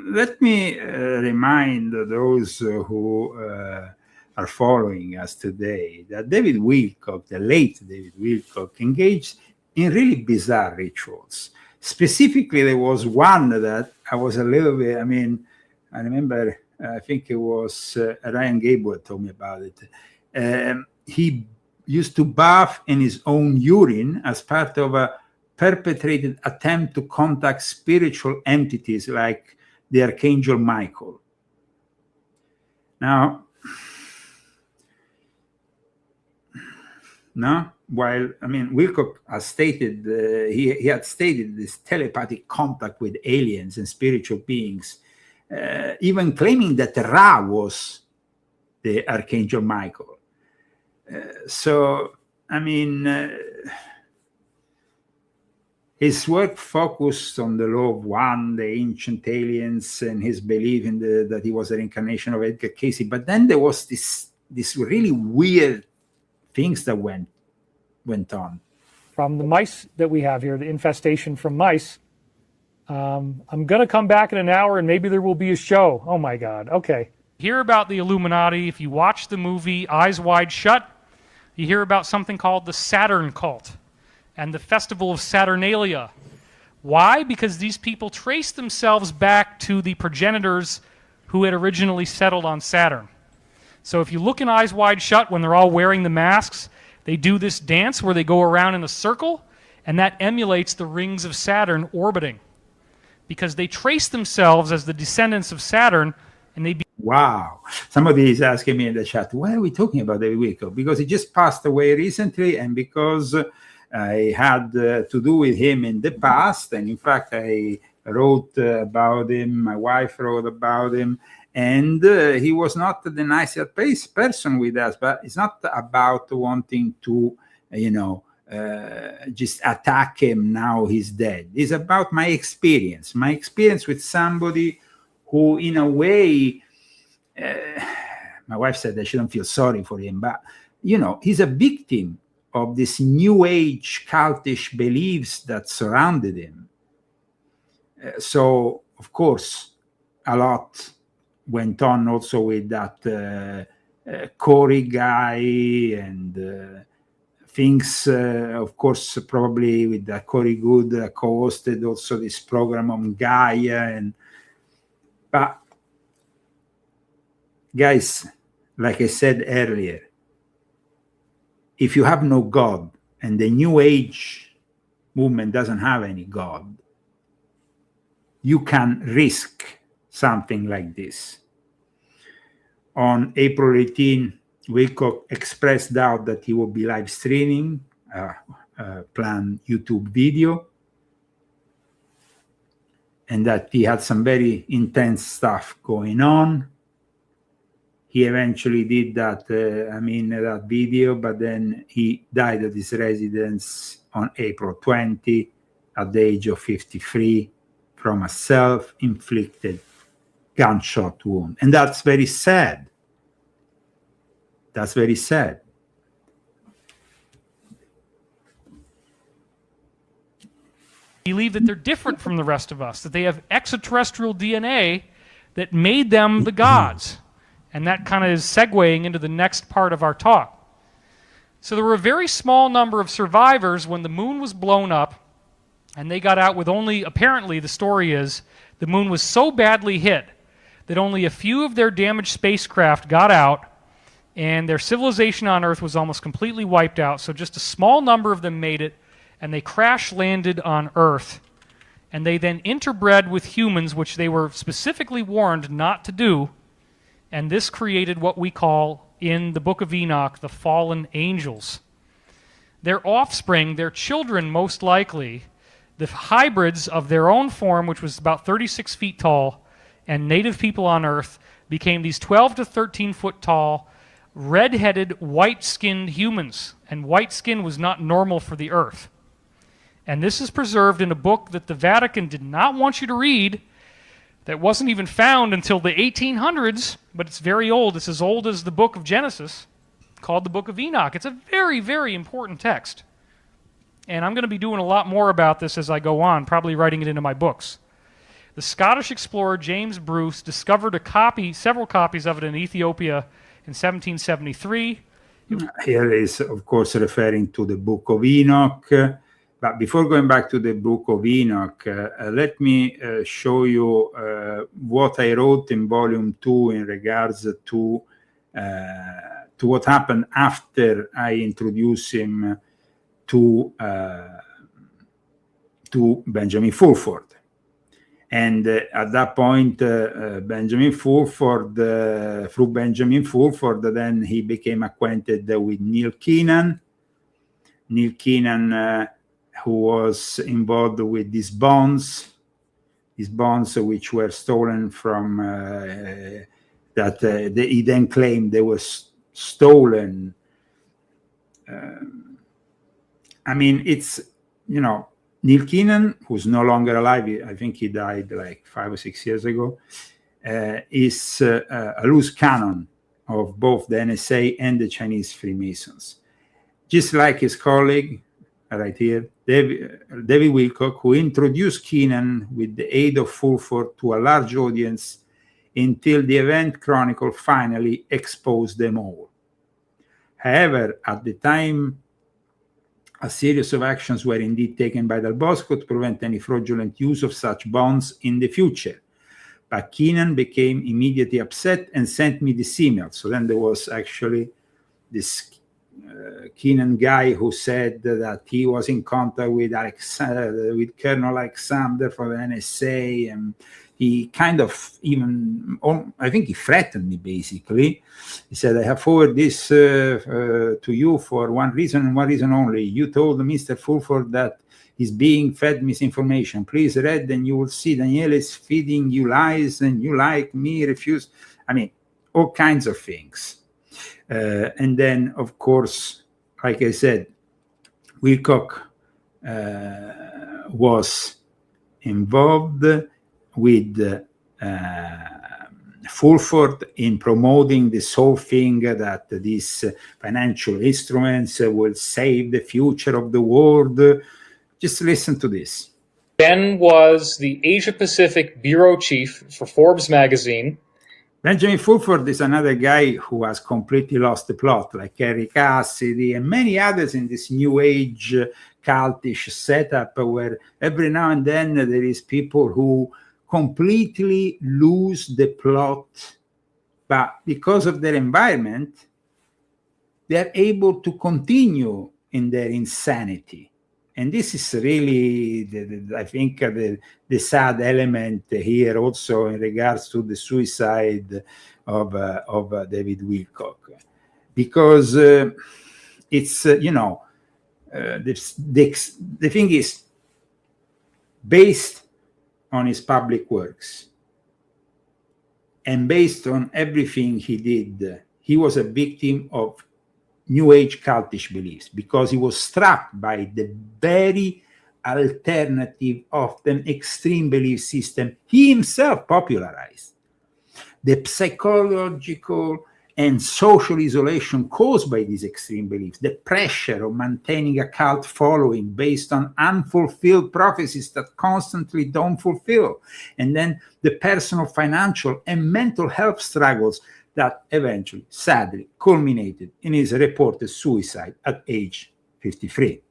let me remind those who are following us today that David Wilcock, the late David Wilcock, engaged in really bizarre rituals. Specifically, there was one that I was a little bit, I mean, I remember, I think it was Ryan Gable told me about it. He used to bath in his own urine as part of a perpetrated attempt to contact spiritual entities like the Archangel Michael. Now, while, I mean, Wilcock has stated, he had stated this telepathic contact with aliens and spiritual beings, even claiming that Ra was the Archangel Michael. So, I mean, his work focused on the law of one, the ancient aliens, and his belief in that he was a reincarnation of Edgar Cayce. But then there was this really weird things that went on. From the mice that we have here, the infestation from mice. I'm going to come back in an hour and maybe there will be a show. Oh my God. Okay. Hear about the Illuminati. If you watch the movie Eyes Wide Shut, you hear about something called the Saturn cult and the Festival of Saturnalia. Why? Because these people trace themselves back to the progenitors who had originally settled on Saturn. So if you look in Eyes Wide Shut when they're all wearing the masks, they do this dance where they go around in a circle, and that emulates the rings of Saturn orbiting. Because they trace themselves as the descendants of Saturn, and they... Wow. Somebody is asking me in the chat, why are we talking about David Wilcock? Because he just passed away recently, and because I had to do with him in the past, and in fact I wrote about him. My wife wrote about him. And he was not the nicest person with us, but it's not about wanting to, just attack him now he's dead. It's about my experience with somebody who, in a way, my wife said I shouldn't feel sorry for him, but, he's a victim of this new age cultish beliefs that surrounded him. So, of course, a lot went on also with that Corey guy and things, of course, probably with that Corey Good co-hosted also this program on Gaia. But guys, like I said earlier, if you have no God and the New Age movement doesn't have any God, you can risk something like this. On April 18, Wilcock expressed doubt that he will be live streaming a planned YouTube video, and that he had some very intense stuff going on. He eventually did that, that video, but then he died at his residence on April 20 at the age of 53 from a self-inflicted gunshot wound. And that's very sad. That's very sad. Believe that they're different from the rest of us, that they have extraterrestrial DNA that made them the gods. And that kind of is segueing into the next part of our talk. So there were a very small number of survivors when the moon was blown up, and they got out with only, apparently the story is, the moon was so badly hit that only a few of their damaged spacecraft got out, and their civilization on Earth was almost completely wiped out. So just a small number of them made it, and they crash landed on Earth. And they then interbred with humans, which they were specifically warned not to do. And this created what we call, in the Book of Enoch, the fallen angels. Their offspring, their children most likely, the hybrids of their own form, which was about 36 feet tall, and native people on Earth, became these 12 to 13 foot tall, red-headed, white-skinned humans. And white skin was not normal for the Earth. And this is preserved in a book that the Vatican did not want you to read, that wasn't even found until the 1800s, but it's very old. It's as old as the book of Genesis, called the Book of Enoch. It's a very, very important text. And I'm going to be doing a lot more about this as I go on, probably writing it into my books. The Scottish explorer James Bruce discovered several copies of it in Ethiopia in 1773. Here is, of course, referring to the Book of Enoch. But before going back to the Book of Enoch, let me show you what I wrote in Volume 2 in regards to what happened after I introduced him to Benjamin Fulford. And at that point, Benjamin Fulford, through Benjamin Fulford, then he became acquainted with Neil Keenan. Neil Keenan, who was involved with these bonds which were stolen from, he then claimed they were stolen. It's, Neil Keenan, who's no longer alive, I think he died like 5 or 6 years ago, is a loose cannon of both the NSA and the Chinese Freemasons. Just like his colleague, right here, David Wilcock, who introduced Keenan with the aid of Fulford to a large audience until the event chronicle finally exposed them all. However, at the time, a series of actions were indeed taken by Dal Bosco to prevent any fraudulent use of such bonds in the future. But Keenan became immediately upset and sent me this email. So then there was actually this Keenan guy who said that he was in contact with Colonel Alexander for the NSA, and he kind of I think he threatened me basically. He said, I have forwarded this to you for one reason and one reason only. You told Mr. Fulford that is being fed misinformation. Please read and you will see Daniele is feeding you lies and you like me refuse. I mean, all kinds of things. And then, of course, like I said, Wilcock was involved with Fulford in promoting this whole thing that these financial instruments will save the future of the world. Just listen to this. Ben was the Asia Pacific bureau chief for Forbes magazine. Benjamin Fulford is another guy who has completely lost the plot, like Eric Cassidy and many others in this new age cultish setup, where every now and then there is people who completely lose the plot, but because of their environment, they're able to continue in their insanity. And this is really, I think, the sad element here also in regards to the suicide of David Wilcock. Because it's, the thing is, based on his public works and based on everything he did, he was a victim of New Age cultish beliefs because he was trapped by the very alternative, often extreme belief system he himself popularized. The psychological and social isolation caused by these extreme beliefs, the pressure of maintaining a cult following based on unfulfilled prophecies that constantly don't fulfill, and then the personal, financial, and mental health struggles that eventually, sadly, culminated in his reported suicide at age 53.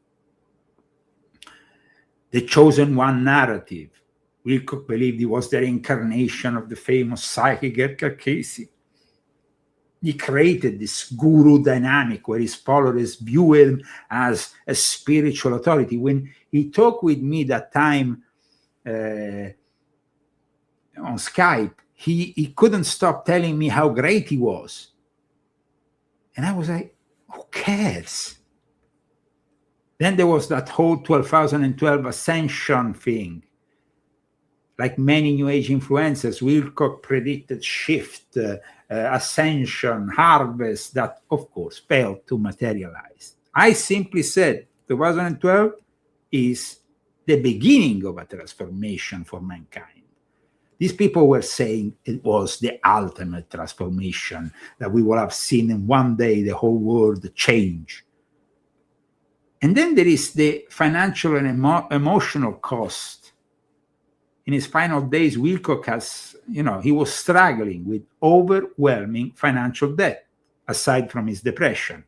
The chosen one narrative. Wilcock believed he was the reincarnation of the famous psychic Edgar Cayce. He created this guru dynamic where his followers view him as a spiritual authority. When he talked with me that time on Skype, he couldn't stop telling me how great he was. And I was like, who cares? Then there was that whole 12,012 ascension thing. Like many New Age influencers, Wilcock predicted shift, ascension, harvest, that, of course, failed to materialize. I simply said 2012 is the beginning of a transformation for mankind. These people were saying it was the ultimate transformation, that we will have seen in one day the whole world change. And then there is the financial and emotional cost. In his final days, Wilcock he was struggling with overwhelming financial debt, aside from his depression.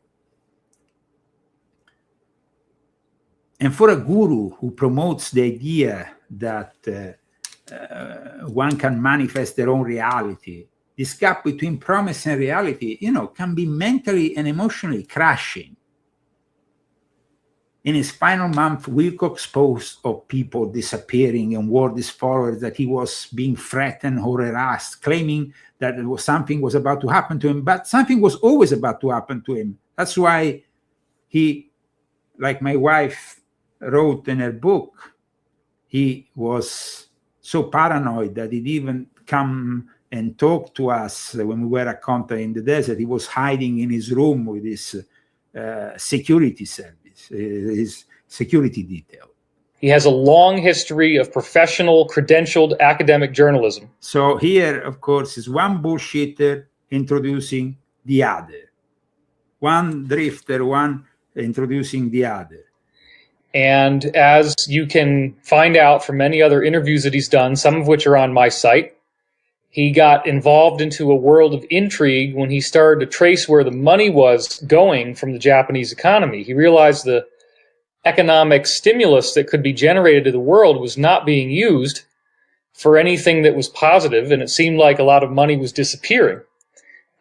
And for a guru who promotes the idea that one can manifest their own reality, this gap between promise and reality, can be mentally and emotionally crushing. In his final month, Wilcock posts of people disappearing and warned his followers that he was being threatened or harassed, claiming that something was about to happen to him, but something was always about to happen to him. That's why he, like my wife wrote in her book, he was so paranoid that he'd even come and talk to us when we were at contact in the desert. He was hiding in his room with his security service, his security detail. He has a long history of professional, credentialed academic journalism. So here, of course, is one bullshitter introducing the other. One drifter, one introducing the other. And as you can find out from many other interviews that he's done, some of which are on my site, he got involved into a world of intrigue when he started to trace where the money was going from the Japanese economy. He realized the economic stimulus that could be generated to the world was not being used for anything that was positive, and it seemed like a lot of money was disappearing.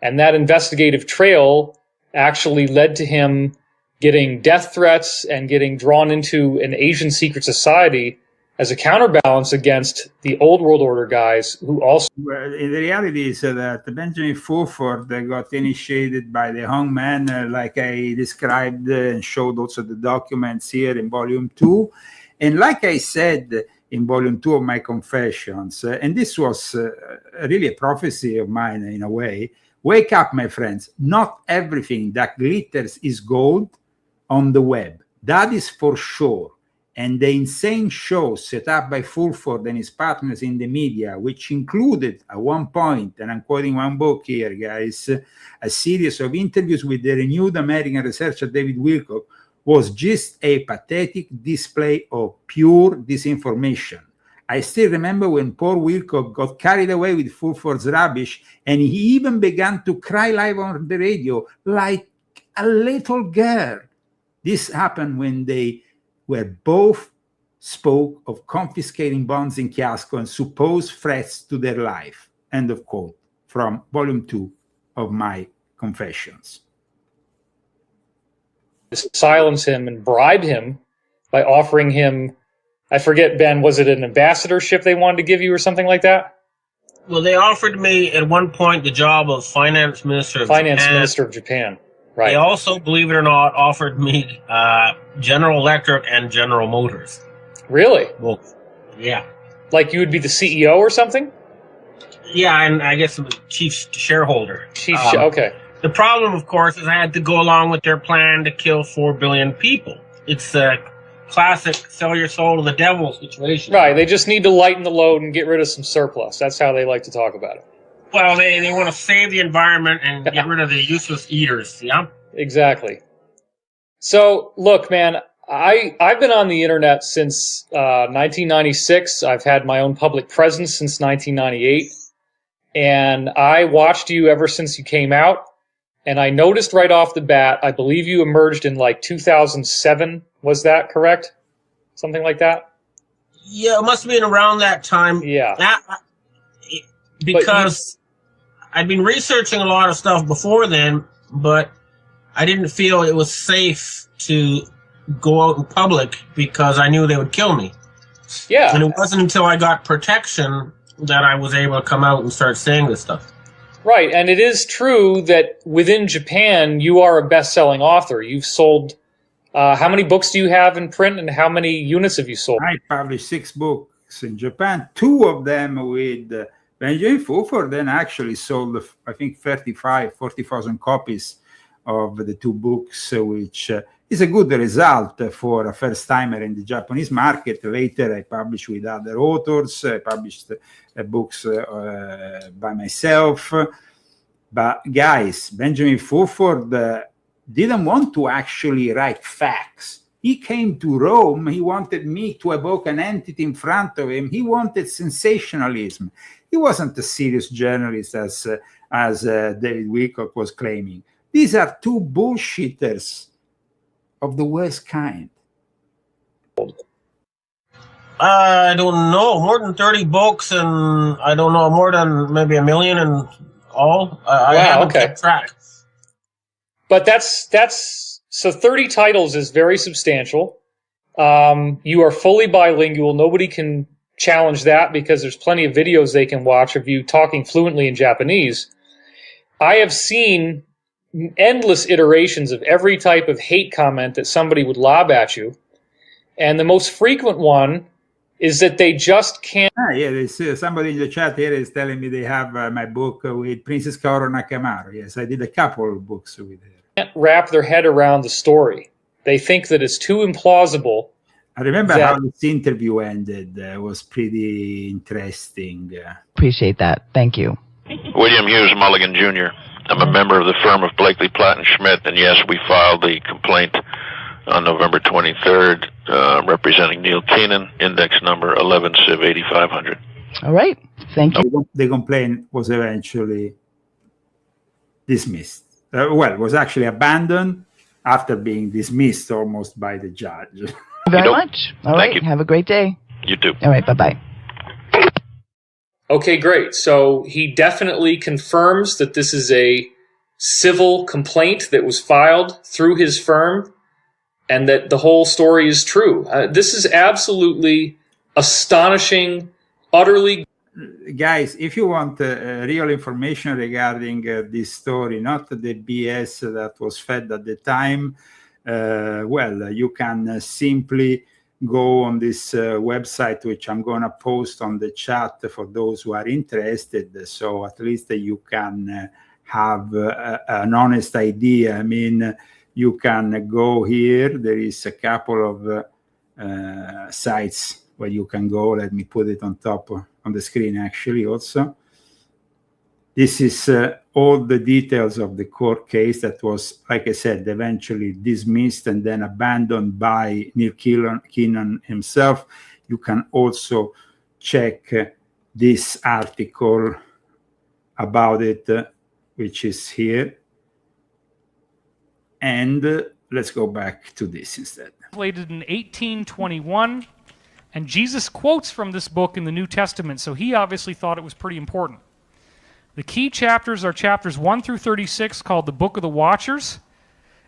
And that investigative trail actually led to him getting death threats and getting drawn into an Asian secret society as a counterbalance against the old world order guys who also... Well, the reality is that Benjamin Fulford got initiated by the hangman, like I described and showed also the documents here in volume 2. And like I said in volume 2 of my Confessions, and this was really a prophecy of mine in a way, wake up, my friends. Not everything that glitters is gold on the web. That is for sure. And the insane show set up by Fulford and his partners in the media, which included at one point, and I'm quoting one book here, guys, a series of interviews with the renewed American researcher David Wilcock, was just a pathetic display of pure disinformation. I still remember when poor Wilcock got carried away with Fulford's rubbish, and he even began to cry live on the radio like a little girl. This happened when they where both spoke of confiscating bonds in Kiosco and supposed threats to their life. End of quote, from volume 2 of my Confessions. Silence him and bribe him by offering him, I forget, Ben, was it an ambassadorship they wanted to give you or something like that? Well, they offered me at one point the job of finance minister of Japan. Right. They also, believe it or not, offered me General Electric and General Motors. Really? Well, yeah. Like you would be the CEO or something? Yeah, and I guess I'm the chief shareholder. Okay. The problem, of course, is I had to go along with their plan to kill 4 billion people. It's a classic sell your soul to the devil situation. Right. They just need to lighten the load and get rid of some surplus. That's how they like to talk about it. Well, they want to save the environment and get rid of the useless eaters, yeah? Exactly. So, look, man, I've been on the internet since 1996. I've had my own public presence since 1998. And I watched you ever since you came out. And I noticed right off the bat, I believe you emerged in like 2007. Was that correct? Something like that? Yeah, it must have been around that time. Yeah. Because I'd been researching a lot of stuff before then, but I didn't feel it was safe to go out in public because I knew they would kill me. Yeah. And it wasn't until I got protection that I was able to come out and start saying this stuff. Right, and it is true that within Japan, you are a best-selling author. You've sold, how many books do you have in print, and how many units have you sold? I published 6 books in Japan, 2 of them with Benjamin Fulford, then actually sold, I think, 40,000 copies of the 2 books, which is a good result for a first-timer in the Japanese market. Later, I published with other authors. I published books by myself. But guys, Benjamin Fulford didn't want to actually write facts. He came to Rome. He wanted me to evoke an entity in front of him. He wanted sensationalism. He wasn't a serious journalist as David Wilcock was claiming. These are 2 bullshitters of the worst kind. I don't know. More than 30 books, and I don't know, more than maybe 1 million in all. I haven't kept track. But that's so 30 titles is very substantial. You are fully bilingual. Nobody can challenge that because there's plenty of videos they can watch of you talking fluently in Japanese. I have seen endless iterations of every type of hate comment that somebody would lob at you. And the most frequent one is that they just can't... somebody in the chat here is telling me they have my book with Princess Kaoru Nakamaru. Yes, I did a couple of books with her. Can't wrap their head around the story. They think that it's too implausible. I remember how this interview ended. It was pretty interesting. Appreciate that. Thank you. William Hughes Mulligan, Jr. I'm a member of the firm of Blakely, Platt & Schmidt, and yes, we filed the complaint on November 23rd, representing Neil Keenan, index number 11 Civ 8500. All right. Thank you. The complaint was eventually dismissed. It was actually abandoned after being dismissed almost by the judge. Thank you very much. All right. Have a great day. You too. All right. Bye-bye. Okay, great. So he definitely confirms that this is a civil complaint that was filed through his firm and that the whole story is true. This is absolutely astonishing, utterly... Guys, if you want real information regarding this story, not the BS that was fed at the time, you can simply go on this website, which I'm going to post on the chat for those who are interested. So at least you can have an honest idea. I mean, you can go here. There is a couple of sites where you can go. Let me put it on top on the screen, actually, also. This is all the details of the court case that was, like I said, eventually dismissed and then abandoned by Neil Keenan himself. You can also check this article about it, which is here. And let's go back to this instead. Translated in 1821, and Jesus quotes from this book in the New Testament, so he obviously thought it was pretty important. The key chapters are chapters 1 through 36, called the Book of the Watchers,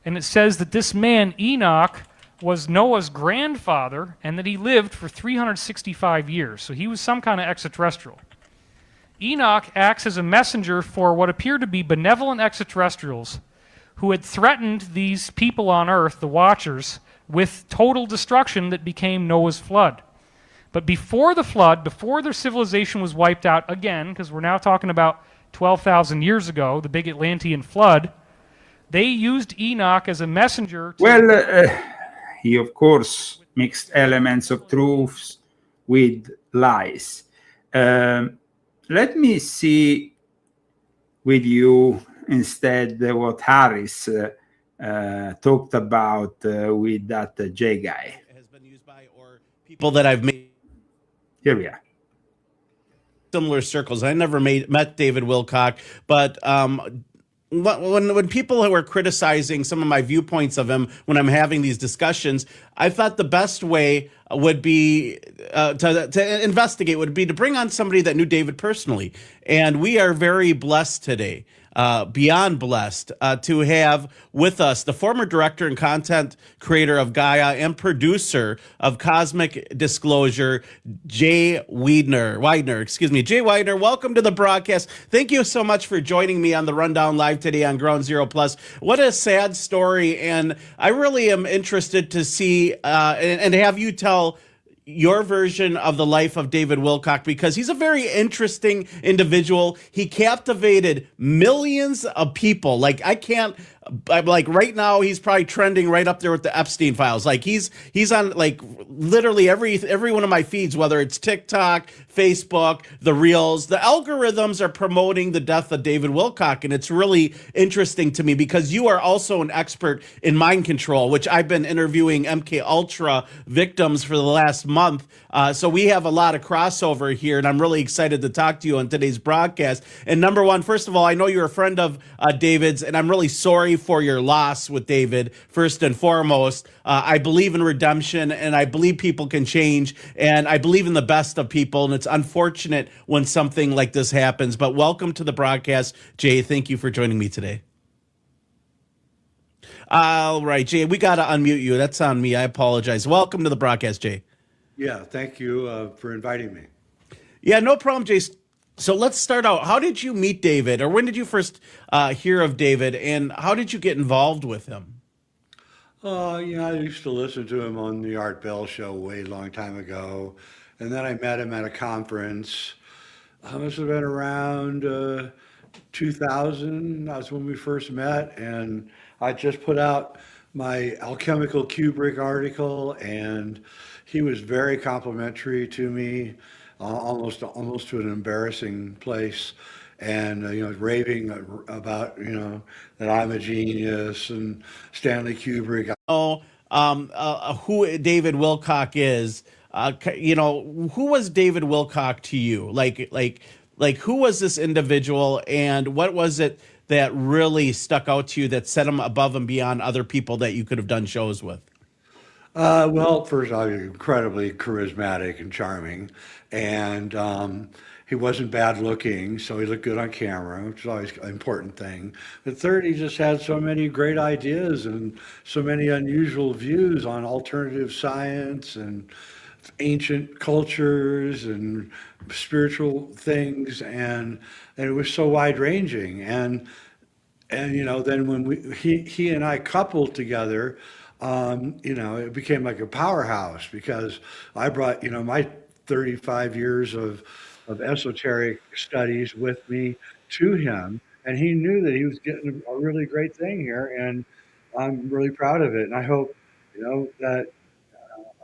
and it says that this man, Enoch, was Noah's grandfather, and that he lived for 365 years, so he was some kind of extraterrestrial. Enoch acts as a messenger for what appear to be benevolent extraterrestrials who had threatened these people on Earth, the Watchers, with total destruction that became Noah's flood. But before the flood, before their civilization was wiped out again, because we're now talking about 12,000 years ago, the big Atlantean flood, they used Enoch as a messenger to... Well, he, of course, mixed elements of truths with lies. Let me see with you instead what Harris talked about with that J guy. Has been used by or people that I've made. Here we are. Similar circles. I never met David Wilcock, but when people who are criticizing some of my viewpoints of him when I'm having these discussions, I thought the best way would be to investigate, would be to bring on somebody that knew David personally. And we are very blessed today, beyond blessed, to have with us the former director and content creator of Gaia and producer of Cosmic Disclosure, Jay Widener. Jay Widener, welcome to the broadcast. Thank you so much for joining me on the Rundown Live today on Ground Zero Plus. What a sad story, and I really am interested to see and have you tell your version of the life of David Wilcock, because he's a very interesting individual. He captivated millions of people. Like right now he's probably trending right up there with the Epstein files. Like he's on like literally every one of my feeds, whether it's TikTok, Facebook, the Reels. The algorithms are promoting the death of David Wilcock, and it's really interesting to me because you are also an expert in mind control, which I've been interviewing MK Ultra victims for the last month. So we have a lot of crossover here, and I'm really excited to talk to you on today's broadcast. And number one, first of all, I know you're a friend of David's, and I'm really sorry for your loss with David, first and foremost. I believe in redemption, and I believe people can change, and I believe in the best of people, and it's unfortunate when something like this happens. But welcome to the broadcast, Jay. Thank you for joining me today. All right, Jay, we got to unmute you. That's on me. I apologize. Welcome to the broadcast, Jay. Yeah, thank you for inviting me. Yeah, no problem, Jay. So let's start out. How did you meet David, or when did you first hear of David, and how did you get involved with him? I used to listen to him on the Art Bell show way long time ago, and then I met him at a conference. I must have been around 2000. That's when we first met, and I just put out my Alchemical Kubrick article, and he was very complimentary to me, almost to an embarrassing place, and raving about that I'm a genius and Stanley Kubrick. Who David Wilcock is? Who was David Wilcock to you? Like who was this individual, and what was it that really stuck out to you that set him above and beyond other people that you could have done shows with? Well, first of all, he was incredibly charismatic and charming, and he wasn't bad looking, so he looked good on camera, which is always an important thing. But third, he just had so many great ideas and so many unusual views on alternative science and ancient cultures and spiritual things, and it was so wide-ranging. And then when he and I coupled together, it became like a powerhouse because I brought, my 35 years of esoteric studies with me to him, and he knew that he was getting a really great thing here, and I'm really proud of it. And I hope, that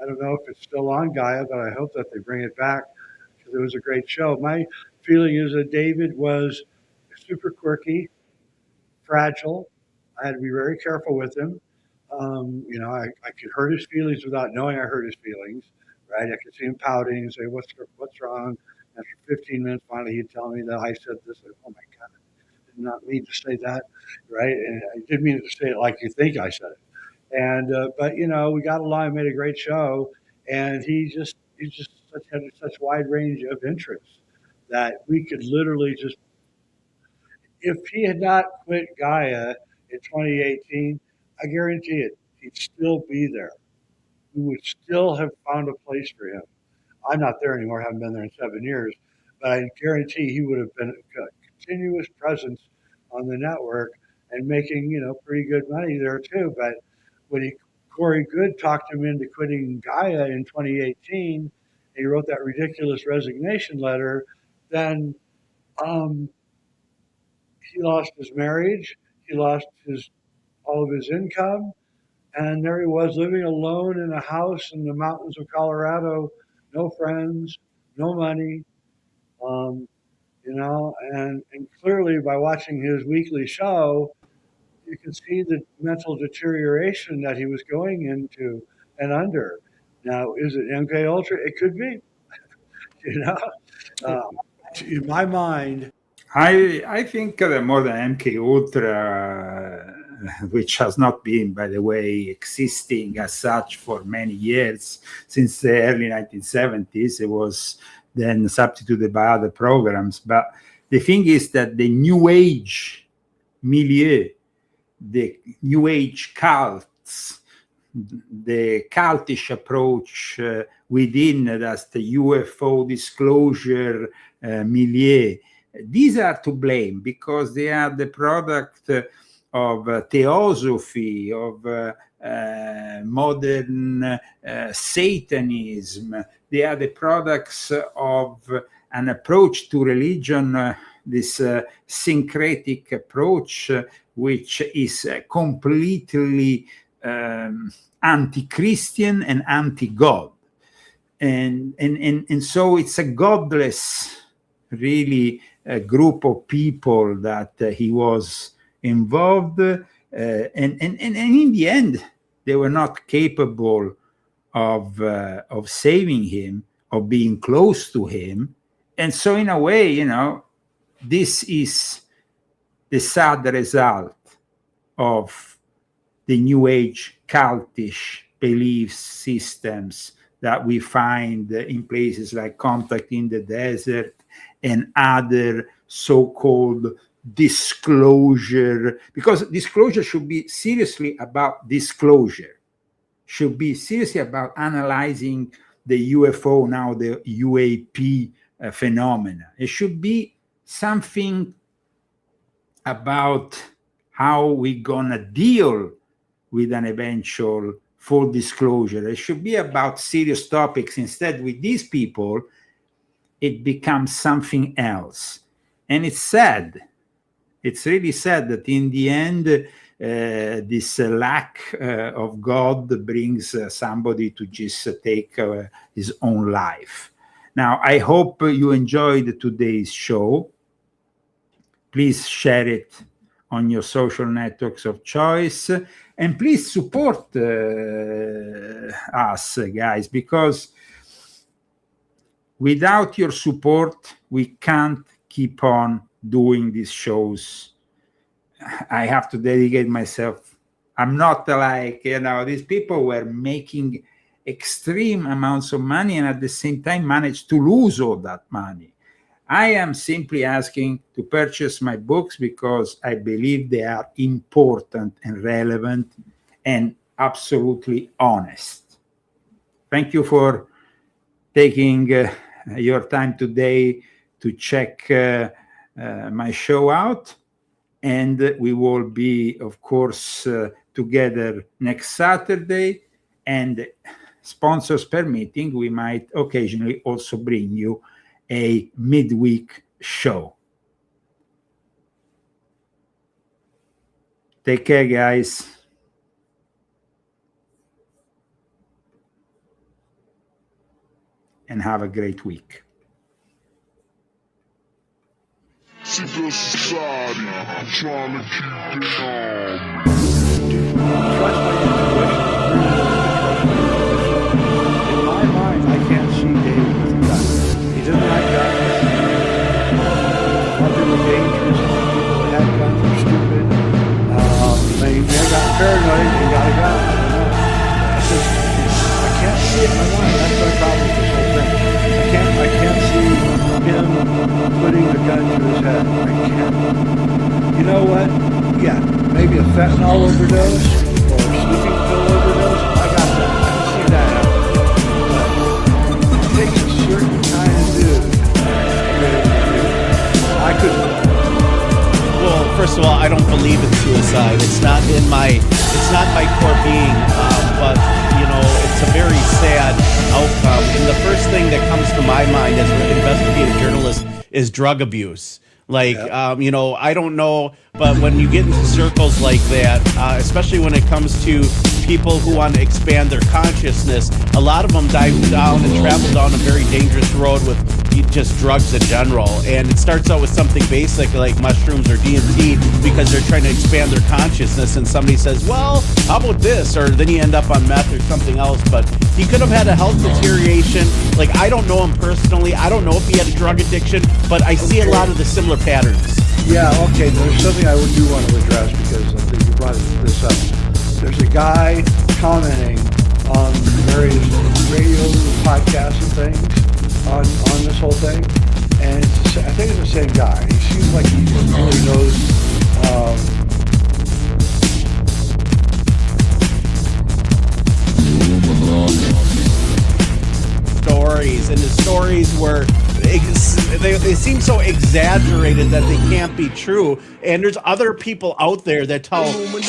I don't know if it's still on Gaia, but I hope that they bring it back because it was a great show. My feeling is that David was super quirky, fragile. I had to be very careful with him. I could hurt his feelings without knowing I hurt his feelings, right? I could see him pouting and say, what's wrong? After 15 minutes, finally, he'd tell me that I said this. Oh, my God, I did not mean to say that, right? And I did mean to say it like you think I said it. And, but, we got along and made a great show. And he just had such wide range of interests that we could literally just, if he had not quit Gaia in 2018, I guarantee it, he'd still be there. We would still have found a place for him. I'm not there anymore, haven't been there in 7 years, but I guarantee he would have been a continuous presence on the network and making, pretty good money there too. But when Corey Goode talked him into quitting Gaia in 2018, he wrote that ridiculous resignation letter, then he lost his marriage, he lost all of his income, and there he was living alone in a house in the mountains of Colorado, no friends, no money, and clearly by watching his weekly show, you can see the mental deterioration that he was going into and under. Now, is it MK Ultra? It could be, in my mind. I think that more than MK Ultra, which has not been, by the way, existing as such for many years, since the early 1970s, it was then substituted by other programs. But the thing is that the New Age milieu, the New Age cults, the cultish approach within that's the UFO disclosure milieu, these are to blame because they are the product of theosophy, of modern Satanism. They are the products of an approach to religion, this syncretic approach, which is completely anti-Christian and anti-God. And so it's a godless, really, a group of people that he was involved, and in the end, they were not capable of saving him, of being close to him, and so in a way, this is the sad result of the New Age cultish belief systems that we find in places like Contact in the Desert and other so-called disclosure, because disclosure should be seriously about disclosure, should be seriously about analyzing the UFO, now the UAP phenomena. It should be something about how we're gonna deal with an eventual full disclosure. It should be about serious topics. Instead, with these people, it becomes something else. And it's sad. It's really sad that in the end, this lack of God brings somebody to just take his own life. Now, I hope you enjoyed today's show. Please share it on your social networks of choice. And please support us, guys, because without your support, we can't keep on doing these shows. I have to dedicate myself. I'm not like, these people were making extreme amounts of money and at the same time managed to lose all that money. I am simply asking to purchase my books because I believe they are important and relevant and absolutely honest. Thank you for taking your time today to check my show out. And we will be, of course, together next Saturday, and sponsors permitting, we might occasionally also bring you a midweek show. Take care, guys. And have a great week. Secret society, trying to keep it on. Trust my intuition. In my mind, I can't see David with a gun. He doesn't like guns. Thought they were dangerous. People that had guns were stupid. They got paranoid and got a gun. I can't see it in my mind. That's my problem with this whole thing. I can't see him putting a gun to his head. I can't. You know what? Yeah, maybe a fentanyl overdose or a sleeping pill overdose. I got that. I can see that happening. But it takes a certain kind of dude to really do it. I couldn't. Well, first of all, I don't believe in suicide. It's not my core being. But you know, it's a very sad outcome. And the first thing that comes to my mind as an investigative journalist is drug abuse. Like, you know, I don't know, but when you get into circles like that, especially when it comes to people who want to expand their consciousness, a lot of them dive down and travel down a very dangerous road with just drugs in general. And it starts out with something basic like mushrooms or DMT because they're trying to expand their consciousness. And somebody says, well, how about this? Or then you end up on meth or something else. But he could have had a health deterioration. Like, I don't know him personally. I don't know if he had a drug addiction, but I see a lot of the similar patterns. Yeah, okay, there's something I do want to address because I think you brought this up. There's a guy commenting on various radio podcasts and things on this whole thing, and I think it's the same guy. He seems like he really knows stories, and the stories were they seem so exaggerated that they can't be true. And there's other people out there that tell